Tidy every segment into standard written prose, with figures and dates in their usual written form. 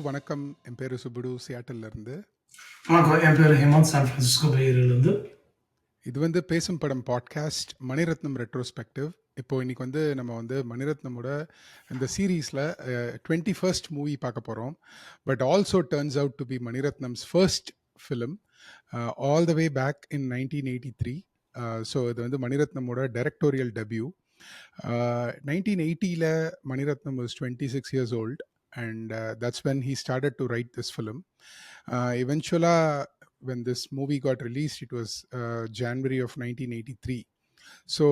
வணக்கம். என் பேரு சுப்புடு, சியாட்டில்ல இருந்து. வணக்கம். என் பேர் ஹேமந்த், சான் பிரான்சிஸ்கோ பே ஏரியாலேருந்து. இது வந்து பேசும் படம் பாட்காஸ்ட் மணிரத்னம் ரெட்ரோஸ்பெக்டிவ். இப்போ இன்னைக்கு வந்து நம்ம வந்து மணிரத்னமோட இந்த சீரீஸில் 21st மூவி பார்க்க போகிறோம். But also turns out to be Mani Ratnam's first film all the way back in 1983. So இது வந்து மணிரத்னமோட டைரக்டோரியல் டெபியூ. 1980ல Mani Ratnam was 26 years old, and that's when he started to write this film. Eventually, when this movie got released, it was January of 1983. So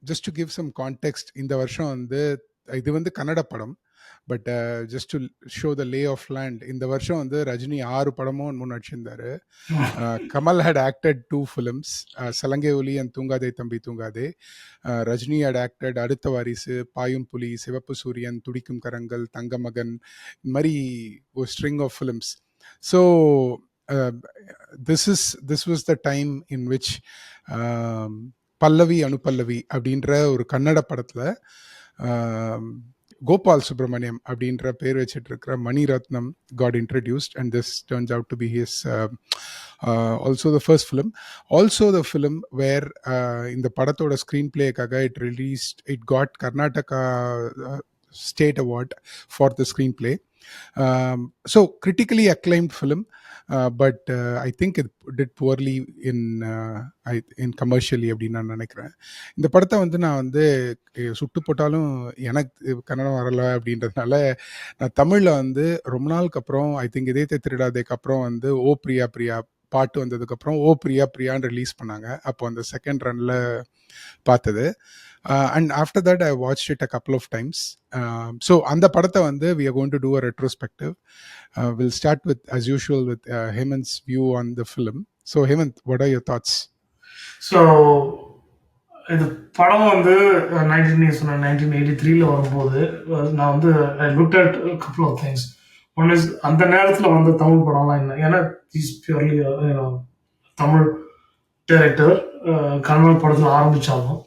just to give some context, இந்த வருஷம் வந்து இது வந்து கன்னட படம். But just to show the lay off land, இந்த வருஷம் வந்து ரஜினி 6 படமும் முன் நடிச்சிருந்தாரு. கமல் had acted 2 films, சலங்கை ஒலி அண்ட் தூங்காதே தம்பி தூங்காதே. ரஜினி had acted அடுத்த வாரிசு, பாயும் புலி, சிவப்பு சூரியன், துடிக்கும் கரங்கள், தங்கமகன், இந்த மாதிரி ஒரு string of films. So this was the time in which Pallavi Anupallavi அப்படின்ற ஒரு கன்னட படத்தில் கோபால் சுப்ரமணியம் அப்படின்ற பேர் வச்சுட்டு இருக்கிற Mani Ratnam got introduced, and this turns out to be his also the first film, also the film where இந்த படத்தோட screen பிளேக்காக it got Karnataka state award for the screenplay. So critically acclaimed film, but I think it did poorly in commercially அப்படின்னு நான் நினைக்கிறேன். இந்த படத்தை வந்து நான் வந்து சுட்டு போட்டாலும் எனக்கு கன்னடம் வரலை அப்படின்றதுனால நான் தமிழில் வந்து ரொம்ப நாளுக்கு அப்புறம், ஐ திங்க் இதயத்தை திருடாதேக்கு அப்புறம் வந்து ஓ பிரியா பிரியா பாட்டு வந்ததுக்கப்புறம் ஓ பிரியா பிரியான்னு ரிலீஸ் பண்ணாங்க. அப்போ அந்த செகண்ட் ரன்னில் பார்த்தது. And after that I watched it a couple of times. So அந்த படத்தை வந்து we are going to do a retrospective. We'll start with, as usual, with Hemant's view on the film. So Hemant, what are your thoughts? So இது படம் வந்து 1983ல வரும்போது நான் வந்து ஐ looked at couple of things. One is அந்த நேரத்தில் வந்து தமிழ் படம்லாம் என்ன, ஏன்னா is purely Tamil director. Kannada படத்தில் ஆரம்பித்தாலும்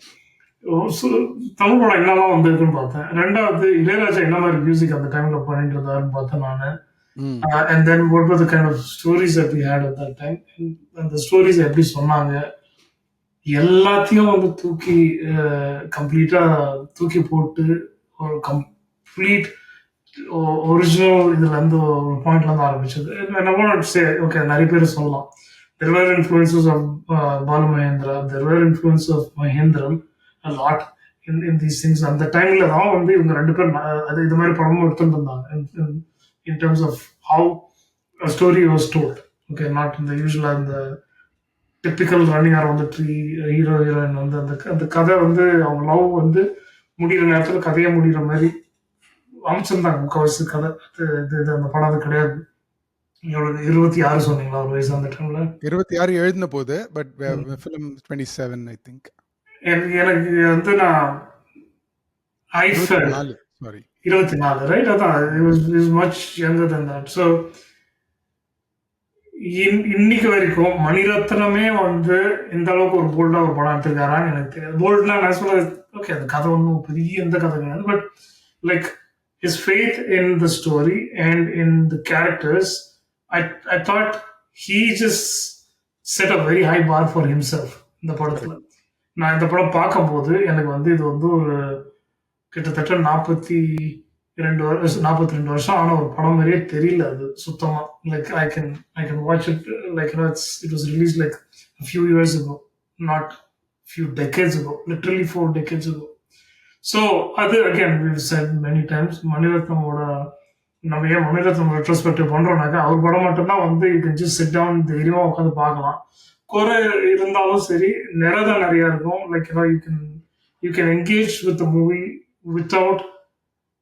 தமிழ் படம் என்னெல்லாம் வந்திருக்குன்னு பார்த்தேன். ரெண்டாவது இளையராஜா என்ன மாதிரி மியூசிக் அந்த டைம்ல பண்ணிட்டு இருந்தாருன்னு பார்த்தேன் நான். And then what were the kind of stories that we had at that time, அந்த ஸ்டோரிஸ் எப்படி சொன்னாங்க, எல்லாத்தையும் வந்து தூக்கி கம்ப்ளீட்டா தூக்கி போட்டு ஒரு கம்ப்ளீட் ஒரிஜினல் இதுல இருந்து ஒரு பாயிண்ட்ல இருந்து ஆரம்பிச்சது. ஓகே, நிறைய பேர் சொல்லலாம் there were influences of Balu Mahendra, there were influences of Mahendran a lot in these things. அந்த டைம்ல தான் வந்து இவங்க ரெண்டு பேரும் அது இது மாதிரி படமும் எடுத்துட்டு இருந்தாங்க in terms of how a story was told. Okay, not in the usual and the typical running around the tree hero heroine வந்து அந்த கதை வந்து அவங்க லவ் வந்து முடிகிற நேரத்தில் கதையை முடிகிற மாதிரி அமைச்சிருந்தாங்க. முக்கால்வாசி கதை இது அந்த படம் அது கிடையாது. 26 சொன்னீங்களா ஒரு வயசு அந்த டைம்ல? 26 எழுதின போது, பட் ஃபிலிம் 27 ஐ திங்க். எனக்கு வந்து நான் ஐ ஃபெல்ட் 24, ரைட்? அதான் is much younger then that. So இன்னைக்கு வரைக்கும் மணிரத்னமே வந்து இந்த அளவுக்கு ஒரு போல்டா ஒரு படம் எடுத்திருக்காரான்னு எனக்கு தெரியாது. போல்ட்னா நான் சொல்ல ஓகே, அந்த கதை ஒன்றும் பெரிய எந்த கதை கிடையாது, but like his faith in the story and in the characters, I thought he just set a very high bar for himself இந்த படத்துல. நான் இந்த படம் பார்க்கும்போது எனக்கு வந்து இது வந்து ஒரு கிட்டத்தட்ட 42 வருஷம் ஆன ஒரு படம் மாதிரியே தெரியல அது சுத்தமா. Like I can watch it like it was released like a few years ago, not few decades ago, literally 4 decades ago. So அது again we've said many times, மணிரத்னமோட நம்ம ஏன் மணிரத்னம் ரெட்ரோஸ்பெக்டிவ் பண்றோம்னாக்கா அவர் படம் மட்டும்தான் வந்து you can just sit down தைரியமா உட்காந்து பார்க்கலாம். குறை இருந்தாலும் சரி நிறைதான் நிறைய இருக்கும். Like you can engage with the movie without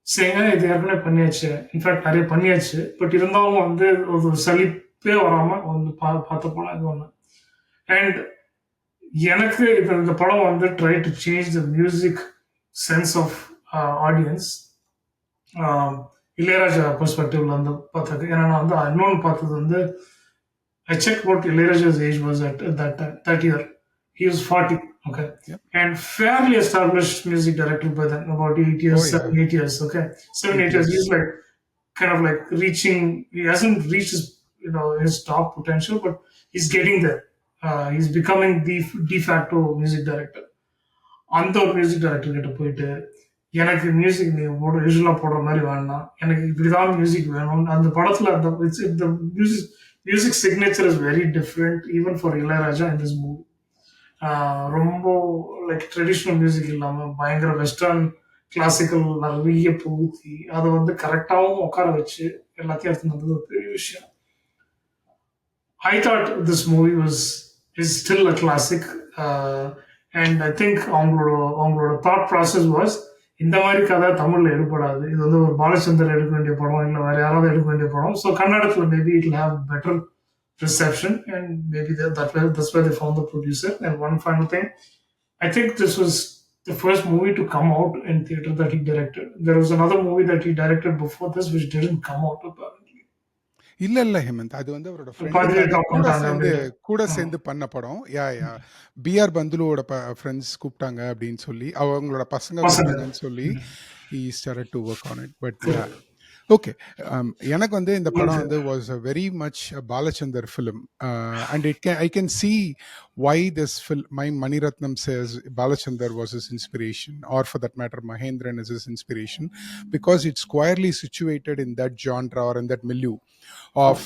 saying இது ஏற்கனவே பண்ணியாச்சு, இன்ஃபேக்ட் நிறைய பண்ணியாச்சு, பட் இருந்தாலும் வந்து ஒரு சலிப்பே வராம வந்து பார்த்த படம் இது ஒன்று. அண்ட் எனக்கு இந்த படம் வந்து try to change the music sense of audience Ilaiyaraaja பெர்ஸ்பெக்டிவ்ல வந்து பார்த்தது. ஏன்னா நான் வந்து இன்னொன்று பார்த்தது வந்து I checked what Ilayaraja's age was at that year. He was 40, okay? Yep. And fairly established music director by then, about 8 years, 7-8 years, okay? 7-8 years. He's like kind of like reaching. He hasn't reached his top potential, but he's getting there. He's becoming the de facto music director. அந்த ஒரு music director கிட்ட போயிட்டு எனக்கு music நீ யூஸ்வலா போடுற மாதிரி வேணாம், எனக்கு இப்படிதான் மியூசிக் வேணும். அந்த படத்துல அந்த music music signature is very different even for Ilaiyaraaja in this movie. ரொம்ப லைக் ட்ரெடிஷ்னல் மியூசிக் இல்லாம பயங்கர வெஸ்டர்ன் கிளாசிக்கல் நிறைய புகுத்தி அதை வந்து கரெக்டாகவும் உட்கார வச்சு எல்லாத்தையும் எடுத்து வந்தது ஒரு பெரிய விஷயம். I thought this movie is still a classic, and I think அவங்களோட thought process was இந்த மாதிரி கதை தமிழ்ல எடுப்படாது, இது வந்து ஒரு பாலச்சந்தர் எடுக்க வேண்டிய படம் இல்லை வேற யாராவது எடுக்க வேண்டிய படம். ஸோ கன்னடத்துல maybe it will have better reception, and maybe that's where they found the producer. And one final thing, I think this was the first movie to come out in theater that he directed. There was another movie that he directed before this which didn't come out apparently. இல்ல ஹேமந்த், அது வந்து அவரோட friend கூட சேர்ந்து பண்ண படம். PR பந்துலுவோட friends கூப்பிட்டாங்க அப்படின்னு சொல்லி, அவங்களோட பசங்க கூப்பிட்டாங்கன்னு சொல்லி he started to work on it. But okay, எனக்கு வந்து இந்த படம் வந்து was a very much Balachander film, and I can see why this film, Maniratnam says Balachandar was his inspiration, or for that matter Mahendran is his inspiration, because it's squarely situated in that genre or in that milieu of,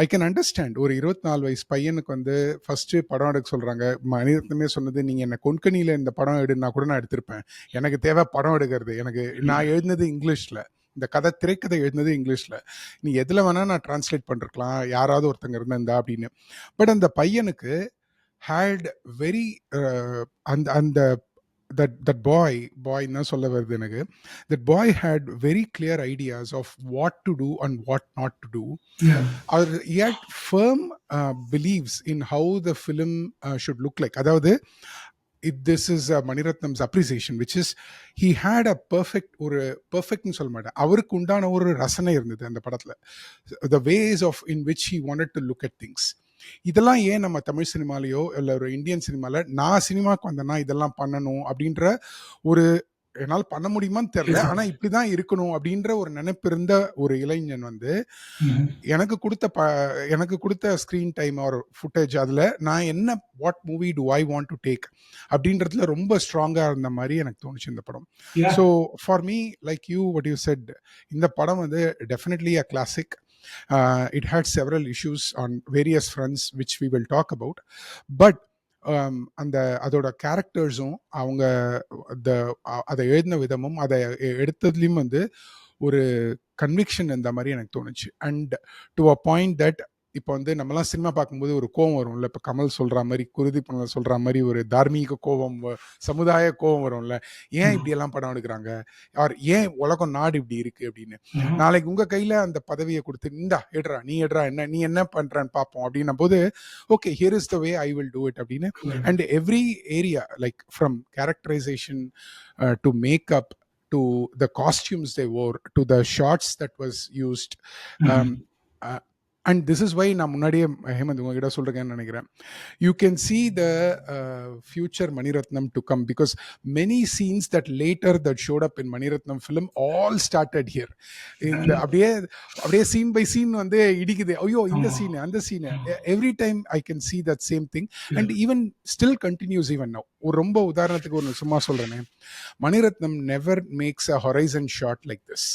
I can understand. ஒரு 24 வயசு பையனுக்கு வந்து first படம் எடுக்க சொல்றாங்க. மணிரத்னமே சொன்னது, நீங்க என்ன கொன்கனியில இந்த படம் எடுனா கூட நான் எடுத்திருப்பேன், எனக்கு தேவை படம் எடுக்கிறது, எனக்கு நான் எழுதினது இங்கிலீஷ்ல, இந்த கதை திரைக்கதை எழுதினது இங்கிலீஷ்ல, நீ எதுல வேணா நான் டிரான்ஸ்லேட் பண்ணிருக்கலாம், யாராவது ஒருத்தங்க இருந்தா அப்படின்னு. பட் அந்த பையனுக்கு ஹேட் வெரி அந்த that boy na solla varudhu enaku, that boy had very clear ideas of what to do and what not to do. Or he had firm beliefs in how the film should look like. Adavadhu this is Maniratnam's appreciation, which is he had a perfect னு சொல்ல மாட்டேன், அவருக்கு உண்டான ஒரு ரசனை இருந்தது அந்த படத்துல, the ways of in which he wanted to look at things. இதெல்லாம் ஏன் நம்ம தமிழ் சினிமாலேயோ இல்லை ஒரு இந்தியன் சினிமால, நான் சினிமாவுக்கு வந்தேன்னா இதெல்லாம் பண்ணணும் அப்படின்ற ஒரு, என்னால் பண்ண முடியுமான்னு தெரியல, ஆனா இப்படிதான் இருக்கணும் அப்படின்ற ஒரு நினைப்பு இருந்த ஒரு இளைஞன் வந்து எனக்கு கொடுத்த ஸ்கிரீன் டைம் ஒரு ஃபுட்டேஜ், அதுல நான் என்ன what movie to I want to take அப்படின்றதுல ரொம்ப ஸ்ட்ராங்கா இருந்த மாதிரி எனக்கு தோணுச்சு இந்த படம். So for me, like you what you said, இந்த படம் வந்து definitely a classic. It had several issues on various fronts which we will talk about, but அந்த அதோட கேரக்டர்ஸும் அவங்க அதை எழுதின விதமும் அதை எடுத்ததுலையும் வந்து ஒரு கன்விக்ஷன் இந்த மாதிரி எனக்கு தோணுச்சு. And to a point that இப்போ வந்து நம்மலாம் சினிமா பார்க்கும்போது ஒரு கோவம் வரும்ல, இப்போ கமல் சொல்ற மாதிரி, குருதி பண்ணல சொல்ற மாதிரி ஒரு தார்மீக கோவம், சமுதாய கோவம் வரும்ல, ஏன் இப்படி எல்லாம் படம் எடுக்கிறாங்க, ஆர் ஏன் உலகம் நாடு இப்படி இருக்கு அப்படின்னு. நாளைக்கு உங்க கையில அந்த பதவியை கொடுத்து, இந்தா எடுறா, நீ எடுறா, நீ என்ன பண்றான்னு பார்ப்போம் அப்படின்னும் போது, okay here is the way I will do it அப்படின்னு. And every area, like from characterization to makeup, to the costumes they wore, to the shots that was used, and this is why நான் முன்னாடியே ஹேமந்த் உங்ககிட்ட சொல்றேன்னு நினைக்கிறேன், you can see the future Maniratnam to come, because many scenes that later that showed up in Maniratnam film all started here. இந்த அப்படியே scene by scene வந்து இடிக்குது, ஐயோ இந்த சீன் அந்த scene, every time I can see that same thing, and even still continues even now. ஒரு ரொம்ப உதாரணத்துக்கு ஒரு சும்மா சொல்றேனே, Maniratnam never makes a horizon shot like this.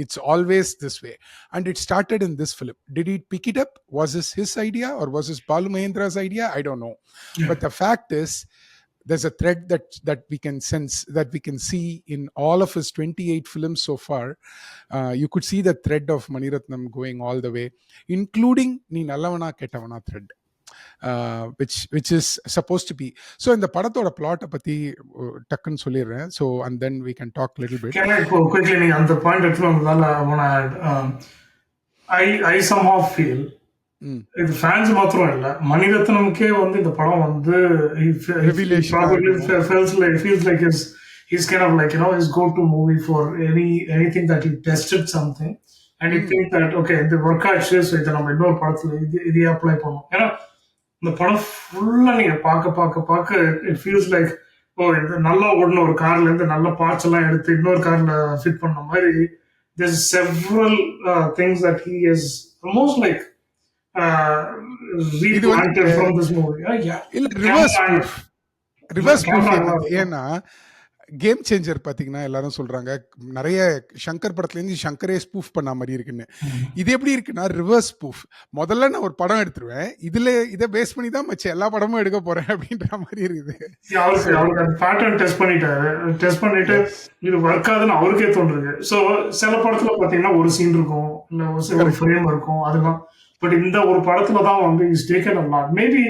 It's always this way, and it started in this film. Did he pick it up? Was this his idea, or was this Balu Mahendra's idea? I don't know. But the fact is, there's a thread that we can sense, that we can see in all of his 28 films so far. You could see the thread of Maniratnam going all the way, including Nee Nallavana Kettavana thread, which is supposed to be. So in the படத்தோட பிளாட்டை பத்தி டக்குன்னு சொல்லிடுறேன். So and then we can talk a little bit. Can I quickly on the point எடுத்து வந்ததால I want to add, I somehow feel இது fans மாத்திரம் இல்ல, மணிரத்னம்கே வந்து இந்த படம் வந்து feels like he's kind of like, his go-to movie for anything that he tested something and he think that okay இந்த ஒர்க் ஆச்சு, ஸோ இதை நம்ம இன்னொரு படத்துல இதையே அப்ளை பண்ணுவோம். ஏன்னா இந்த படம் ஃபுல்லா நீங்க பார்க்க இட் ஃபீல்ஸ் லைக், ஓ இது நல்லா ஓடின ஒரு கார்ல இருந்து நல்ல பார்ட்ஸ் எல்லாம் எடுத்து இன்னொரு கார்ல ஃபிட் பண்ண மாதிரி there's several things that he is almost like uh, இது வந்து replanted from this movie. Yeah, இல்ல the reverse camera proof. Reverse proof camera என்னது? ஏன்னா கேம் சேஞ்சர் பார்த்தீங்கன்னா எல்லாரும் சொல்றாங்க நிறைய சங்கர் படத்துலேருந்து சங்கரே ஸ்பூஃப் பண்ண மாதிரி இருக்குன்னு. இது எப்படி இருக்குன்னா ரிவர்ஸ் ஸ்பூஃப். முதல்ல நான் ஒரு படம் எடுத்துருவேன், இதை பேஸ் பண்ணி தான் மச்ச எல்லா படமும் எடுக்க போறேன் அப்படின்ற மாதிரி இருக்குது. அவருக்கு அந்த பேட்டர்ன் டெஸ்ட் பண்ணிட்டாரு. டெஸ்ட் பண்ணிட்டு இது ஒர்க் ஆகுதுன்னு அவருக்கே தோன்றுது. ஸோ சில படத்துல பார்த்தீங்கன்னா ஒரு சீன் இருக்கும், இல்லை ஒரு ஃப்ரேம் இருக்கும், அதெல்லாம். பட் இந்த ஒரு படத்துல தான் வந்து is taken a lot. Maybe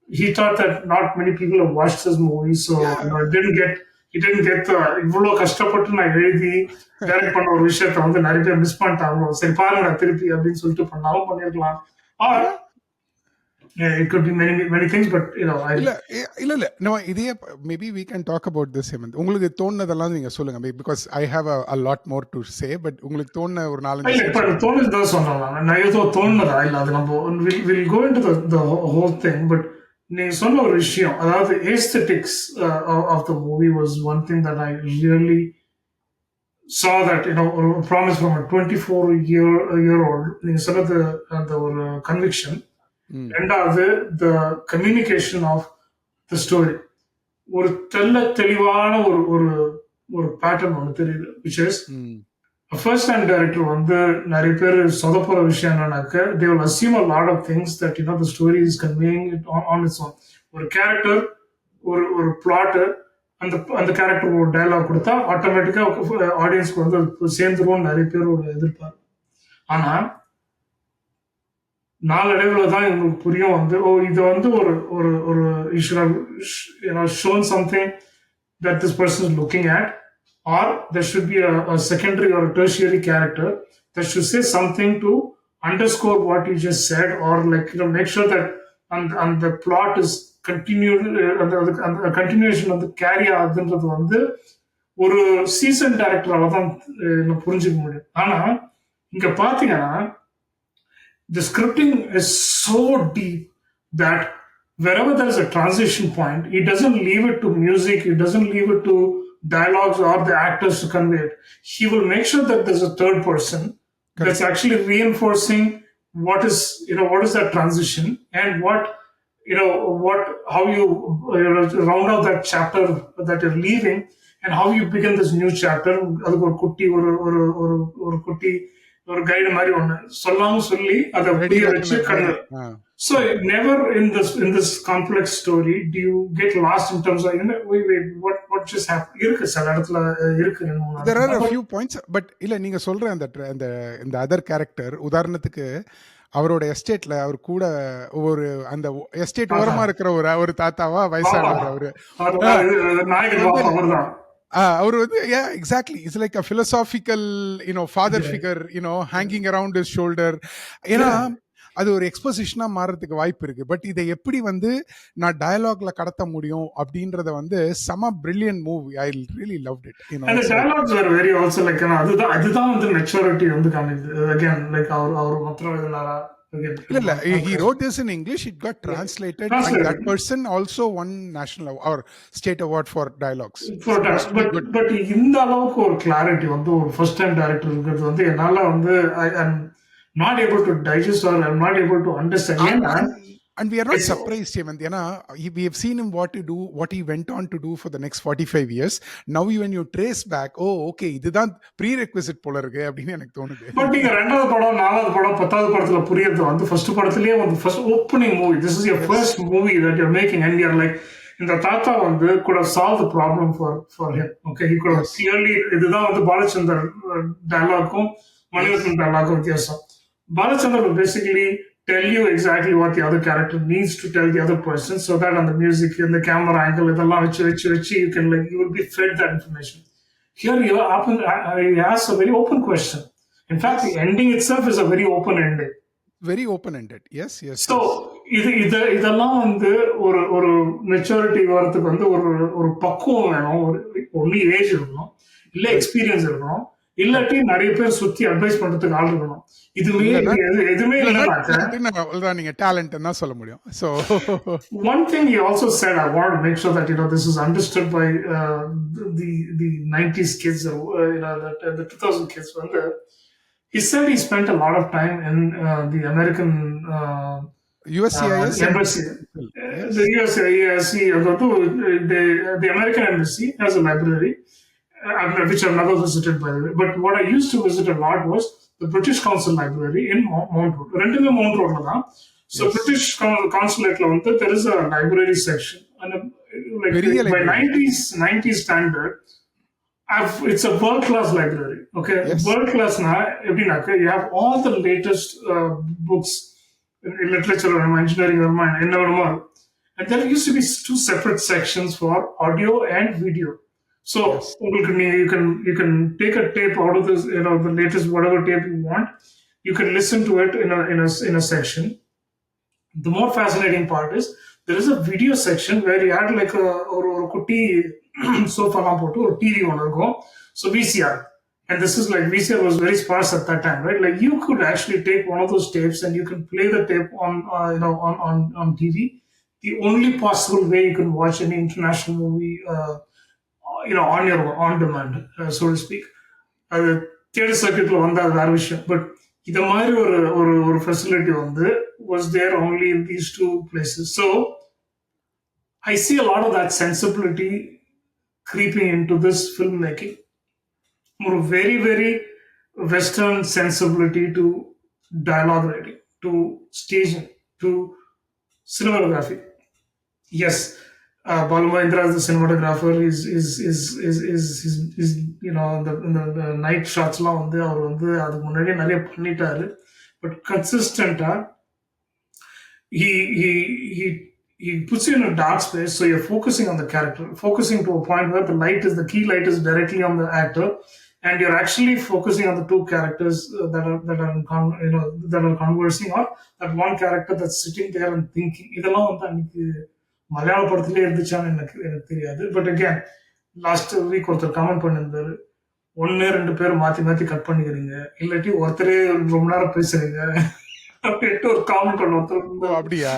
he thought that not many people have watched this movie, so he didn't get இவ்வளோ கஷ்டப்பட்டு நான் எழுதி டைரக்ட் பண்ண ஒரு விஷயத்த வந்து நிறைய பேர் மிஸ் பண்ணிட்டாங்க, சரி பாருங்க திருப்பி அப்படின்னு சொல்லிட்டு பண்ணாலும் பண்ணிருக்கலாம். Or it could be many things, but you know இல்ல நம்ம இதே maybe we can talk about this, Hemant. உங்களுக்கு தோணுனதெல்லாம் நீங்க சொல்லுங்க, because I have a lot more to say, but உங்களுக்கு தோணுன ஒரு 4-5 தோணுதான் சொல்லலாம். நான் ஏதோ தோணுனதா இல்ல, அது நம்ம will go into the whole thing, but நீங்க சொன்ன ஒரு விஷயம், அதாவது aesthetics of the movie was one thing that I really saw, that promise from a 24-year old. நீங்க சொன்னது அந்த ஒரு conviction. ரெண்டாவது the communication of the story. ஒரு தெளிவான ஒரு பேட்டர்ன் ஒன்று தெரியுது, which is first time director வந்து நிறைய பேர் சொதப்புற விஷயம் என்னன்னாக்க, they will assume a lot of things that the story is conveying it on its own. ஒரு கேரக்டர், ஒரு பிளாட், அந்த கேரக்டர் ஒரு டயலாக் கொடுத்தா ஆட்டோமேட்டிக்கா ஆடியன்ஸ்க்கு வந்து சேர்ந்துருவோம் நிறைய பேரோட எதிர்பார்ப்பு. ஆனா நாளடைவில் தான் எங்களுக்கு புரியும் வந்து, இது வந்து you should have shown something that this person is looking at, or there should be a secondary or a tertiary character that should say something to underscore what you just said, or like make sure that and the plot is continued, the continuation of the carry ஆகுதுன்றது வந்து ஒரு season டைரக்டரால தான் புரிஞ்சுக்க முடியும். ஆனா இங்க பாத்தீங்கன்னா the scripting is so deep that wherever there is a transition point, it doesn't leave it to music, it doesn't leave it to dialogues or the actors to convey it. He will make sure that there's a third person that's actually reinforcing what is that transition, and how you round out that chapter that you're leaving, and how you begin this new chapter. அதுக்கு ஒரு குட்டி ஒரு குட்டி ஒரு guide மாதிரி ஒண்ணு சொல்லாம சொல்லி அதை புரிய வச்சு So never in this complex story do you get lost in terms of wait, what just happened. இருக்கு சில இடத்துல இருக்கு. There are a few points, but இல்ல நீங்க சொல்ற அந்த அதர் கேரக்டர், உதாரணத்துக்கு அவரோட எஸ்டேட்ல அவர் கூட ஒரு அந்த எஸ்டேட் ஓரமா இருக்கிற ஒரு தாத்தாவா வயசானவர் அவரு அவர் வந்து exactly it's like a philosophical father figure hanging around his shoulder. ஏன்னா அது ஒரு எக்ஸ்போசிஷனா மாறதுக்கு வாய்ப்பு இருக்கு. பட் இதை எப்படி வந்து நான் டயலாக்ல கடத்த முடியும் அப்படின்றத வந்து செம brilliant movie. I really loved it. அந்த dialogues are very also like அதுதான் வந்து மெச்சூரிட்டி வந்து காமிக்குது. அகைன் லைக் அவர் மாத்திரம் எழுதினாரா இல்ல he wrote this in English, it got translated, and that person also won national or state award for dialogues. But இந்த அளவுக்கு ஒரு கிளாரிட்டி வந்து ஒரு ஃபர்ஸ்ட் டைம் டைரக்டர் இருக்கிறது வந்து என்னால வந்து I am not able to digest, or I'm not able to understand. And we are not surprised, Hemant. We have seen him what he went on to do for the next 45 years. Now when you trace back, okay, இதுதான் prerequisite போல இருக்கு அப்படின்னு எனக்கு தோணுது. But நீங்க ரெண்டாவது படம், நாலாவது படம், 10வது படத்துல புரியுது வந்து ஃபர்ஸ்ட் படத்திலேயே வந்து first opening movie, this is your first movie that you're making, and you're like, இந்த தாத்தா வந்து could have solved the problem for him. Okay, he could have clearly, இதுதான் வந்து பாலச்சந்தர் டயலாக்கும் மணிரத்னம் டயலாக்கும் வித்தியாசம். Balachandar will basically tell you exactly what the other character needs to tell the other person, so that on the music and the camera angle இதெல்லாம் வச்சு you can you will be fed that information. Here you ask a very open question. In fact, the ending itself is a very open ending. Very open-ended. Yes. So இதெல்லாம் வந்து ஒரு maturity வரதுக்கு வந்து ஒரு பக்குவம் வேணும், ஒன்லி ஏஜ் இருக்கணும், இல்ல எக்ஸ்பீரியன்ஸ் இருக்கணும், இல்லாட்டி நிறைய பேர் சுத்தி அட்வைஸ் பண்றதுக்கு ஆள் இருக்கணும். இதுவே இல்லைன்னா எதுவுமே இல்லைன்னா இல்லைனாக்க டேலண்ட்னு நீங்க டேலண்ட்னு தான் சொல்ல முடியும். So one thing he also said, I want to make sure that this is understood by the 90s kids, or the 2000 kids. He said he spent a lot of time in the American USCIS and embassy. yes. The USCIS, the American embassy has a library, which I've never visited by the way. But what I used to visit a lot was the British Council Library in Mount Road. ரெண்டுமே Mount Road தான். So Yes. British Consulateல there is a library section, and பெரிய by library. 90s standard, it's a world class library. Okay, Yes. world class na எப்படினாக்க you have all the latest books in literature or engineering or என்ன வேணுமோ. And there used to be two separate sections for audio and video. So Yes. you can take a tape out of this, the latest whatever tape you want. You can listen to it in a section. The more fascinating part is there is a video section where you had like ஒரு குட்டி சோஃபாலாம் போட்டு ஒரு TV ஒன்று இருக்கும். So VCR. And this is like VCR was very sparse at that time, right? Like you could actually take one of those tapes and you can play the tape on TV. The only possible way you can watch any international movie, on demand, so to speak. அது theatre சர்க்கியூட்ல வந்து அது வேற விஷயம். But இத மாதிரி ஒரு facility was there only in these two places. So I see a lot of that sensibility creeping into this filmmaking. More very, very Western sensibility to dialogue writing, to staging, to cinematography. Yes, Balu Mahendra is the cinematographer. Is the night shots லாம் அவர் அதுக்கு முன்னாடியே நிறைய பண்ணிட்டாரு. But consistentா he puts you in a dark space, so you're focusing on the character, focusing to a point where the key light is directly on the actor, and you're actually focusing on the two characters that are conversing, or that one character that's sitting there and thinking. இதெல்லாம் அன்னைக்கு மலையாள படத்திலே இருந்துச்சான்னு எனக்கு தெரியாது. But again last week ஒருத்தர் comment பண்ணியிருந்தாரு, ஒன்னு ரெண்டு பேர் மாத்தி மாத்தி கட் பண்ணிக்கிறீங்க, இல்லாட்டி ஒருத்தரே ரொம்ப நேரம் பேசுறீங்க அப்படின்ட்டு ஒரு காமெண்ட் பண்ண ஒருத்தர். அப்படியா?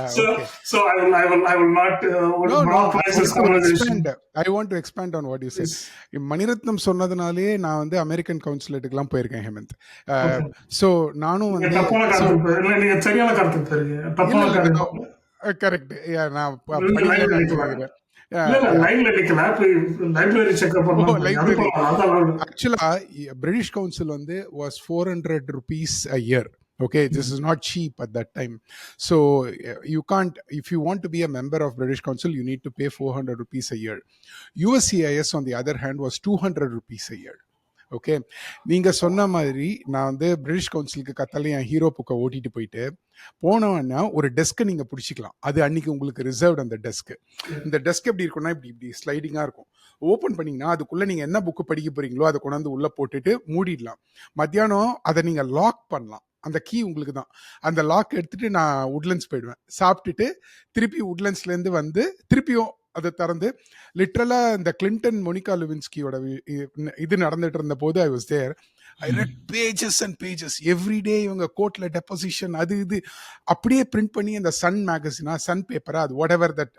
So I will not monopolize this conversation. I want to expand on what you said. Mani Ratnam சொன்னதுனாலே நான் வந்து அமெரிக்கன் கவுன்சிலேட்டுக்குலாம் போயிருக்கேன் ஹேமந்த். ஸோ நானும் வந்து தப்பான கருத்து, நீங்க சரியான கருத்து போயிருக்கீங்க. தப்பான கருத்து கரெக்ட். நான் ஆக்சுவலா பிரிட்டிஷ் கவுன்சில் வந்து was 400 rupees a year. Okay, this is not cheap at that time. So you can't, if you want to be a member of British Council, you need to pay 400 rupees a year. USCIS on the other hand was 200 rupees a year. Okay, நீங்க சொன்ன மாதிரி நான் வந்து British கவுன்சிலுக்கு கத்தால என் hero புக்கை ஓட்டிட்டு போயிட்டு போனவன்னா ஒரு டெஸ்க்கை நீங்க பிடிச்சிக்கலாம். அது அன்னைக்கு உங்களுக்கு ரிசர்வ்ட் அந்த டெஸ்க். இந்த டெஸ்க் எப்படி இருக்கும்னா இப்படி ஸ்லைடிங்கா இருக்கும். ஓப்பன் பண்ணீங்கன்னா அதுக்குள்ள நீங்க என்ன புக்கு படிக்க போறீங்களோ அதை கொண்டாந்து உள்ள போட்டுட்டு மூடிடலாம். மத்தியானம் அதை நீங்க லாக் பண்ணலாம். அந்த கீ உங்களுக்கு தான். அந்த லாக் எடுத்துட்டு நான் உட்லண்ட்ஸ் போயிடுவேன். சாப்பிட்டுட்டு திருப்பி உட்லண்ட்ஸ்ல இருந்து வந்து திருப்பியும் அதை திறந்து லிட்ரலா இந்த கிளின்டன் மோனிகா லெவின்ஸ்கியோட இது நடந்துட்டு இருந்த போது I was there. I read pages and pages every day. இவங்க கோர்ட்ல டெபோசிஷன் அது இது அப்படியே பிரிண்ட் பண்ணி அந்த சன் மேகசினா சன் பேப்பரா அது what ever that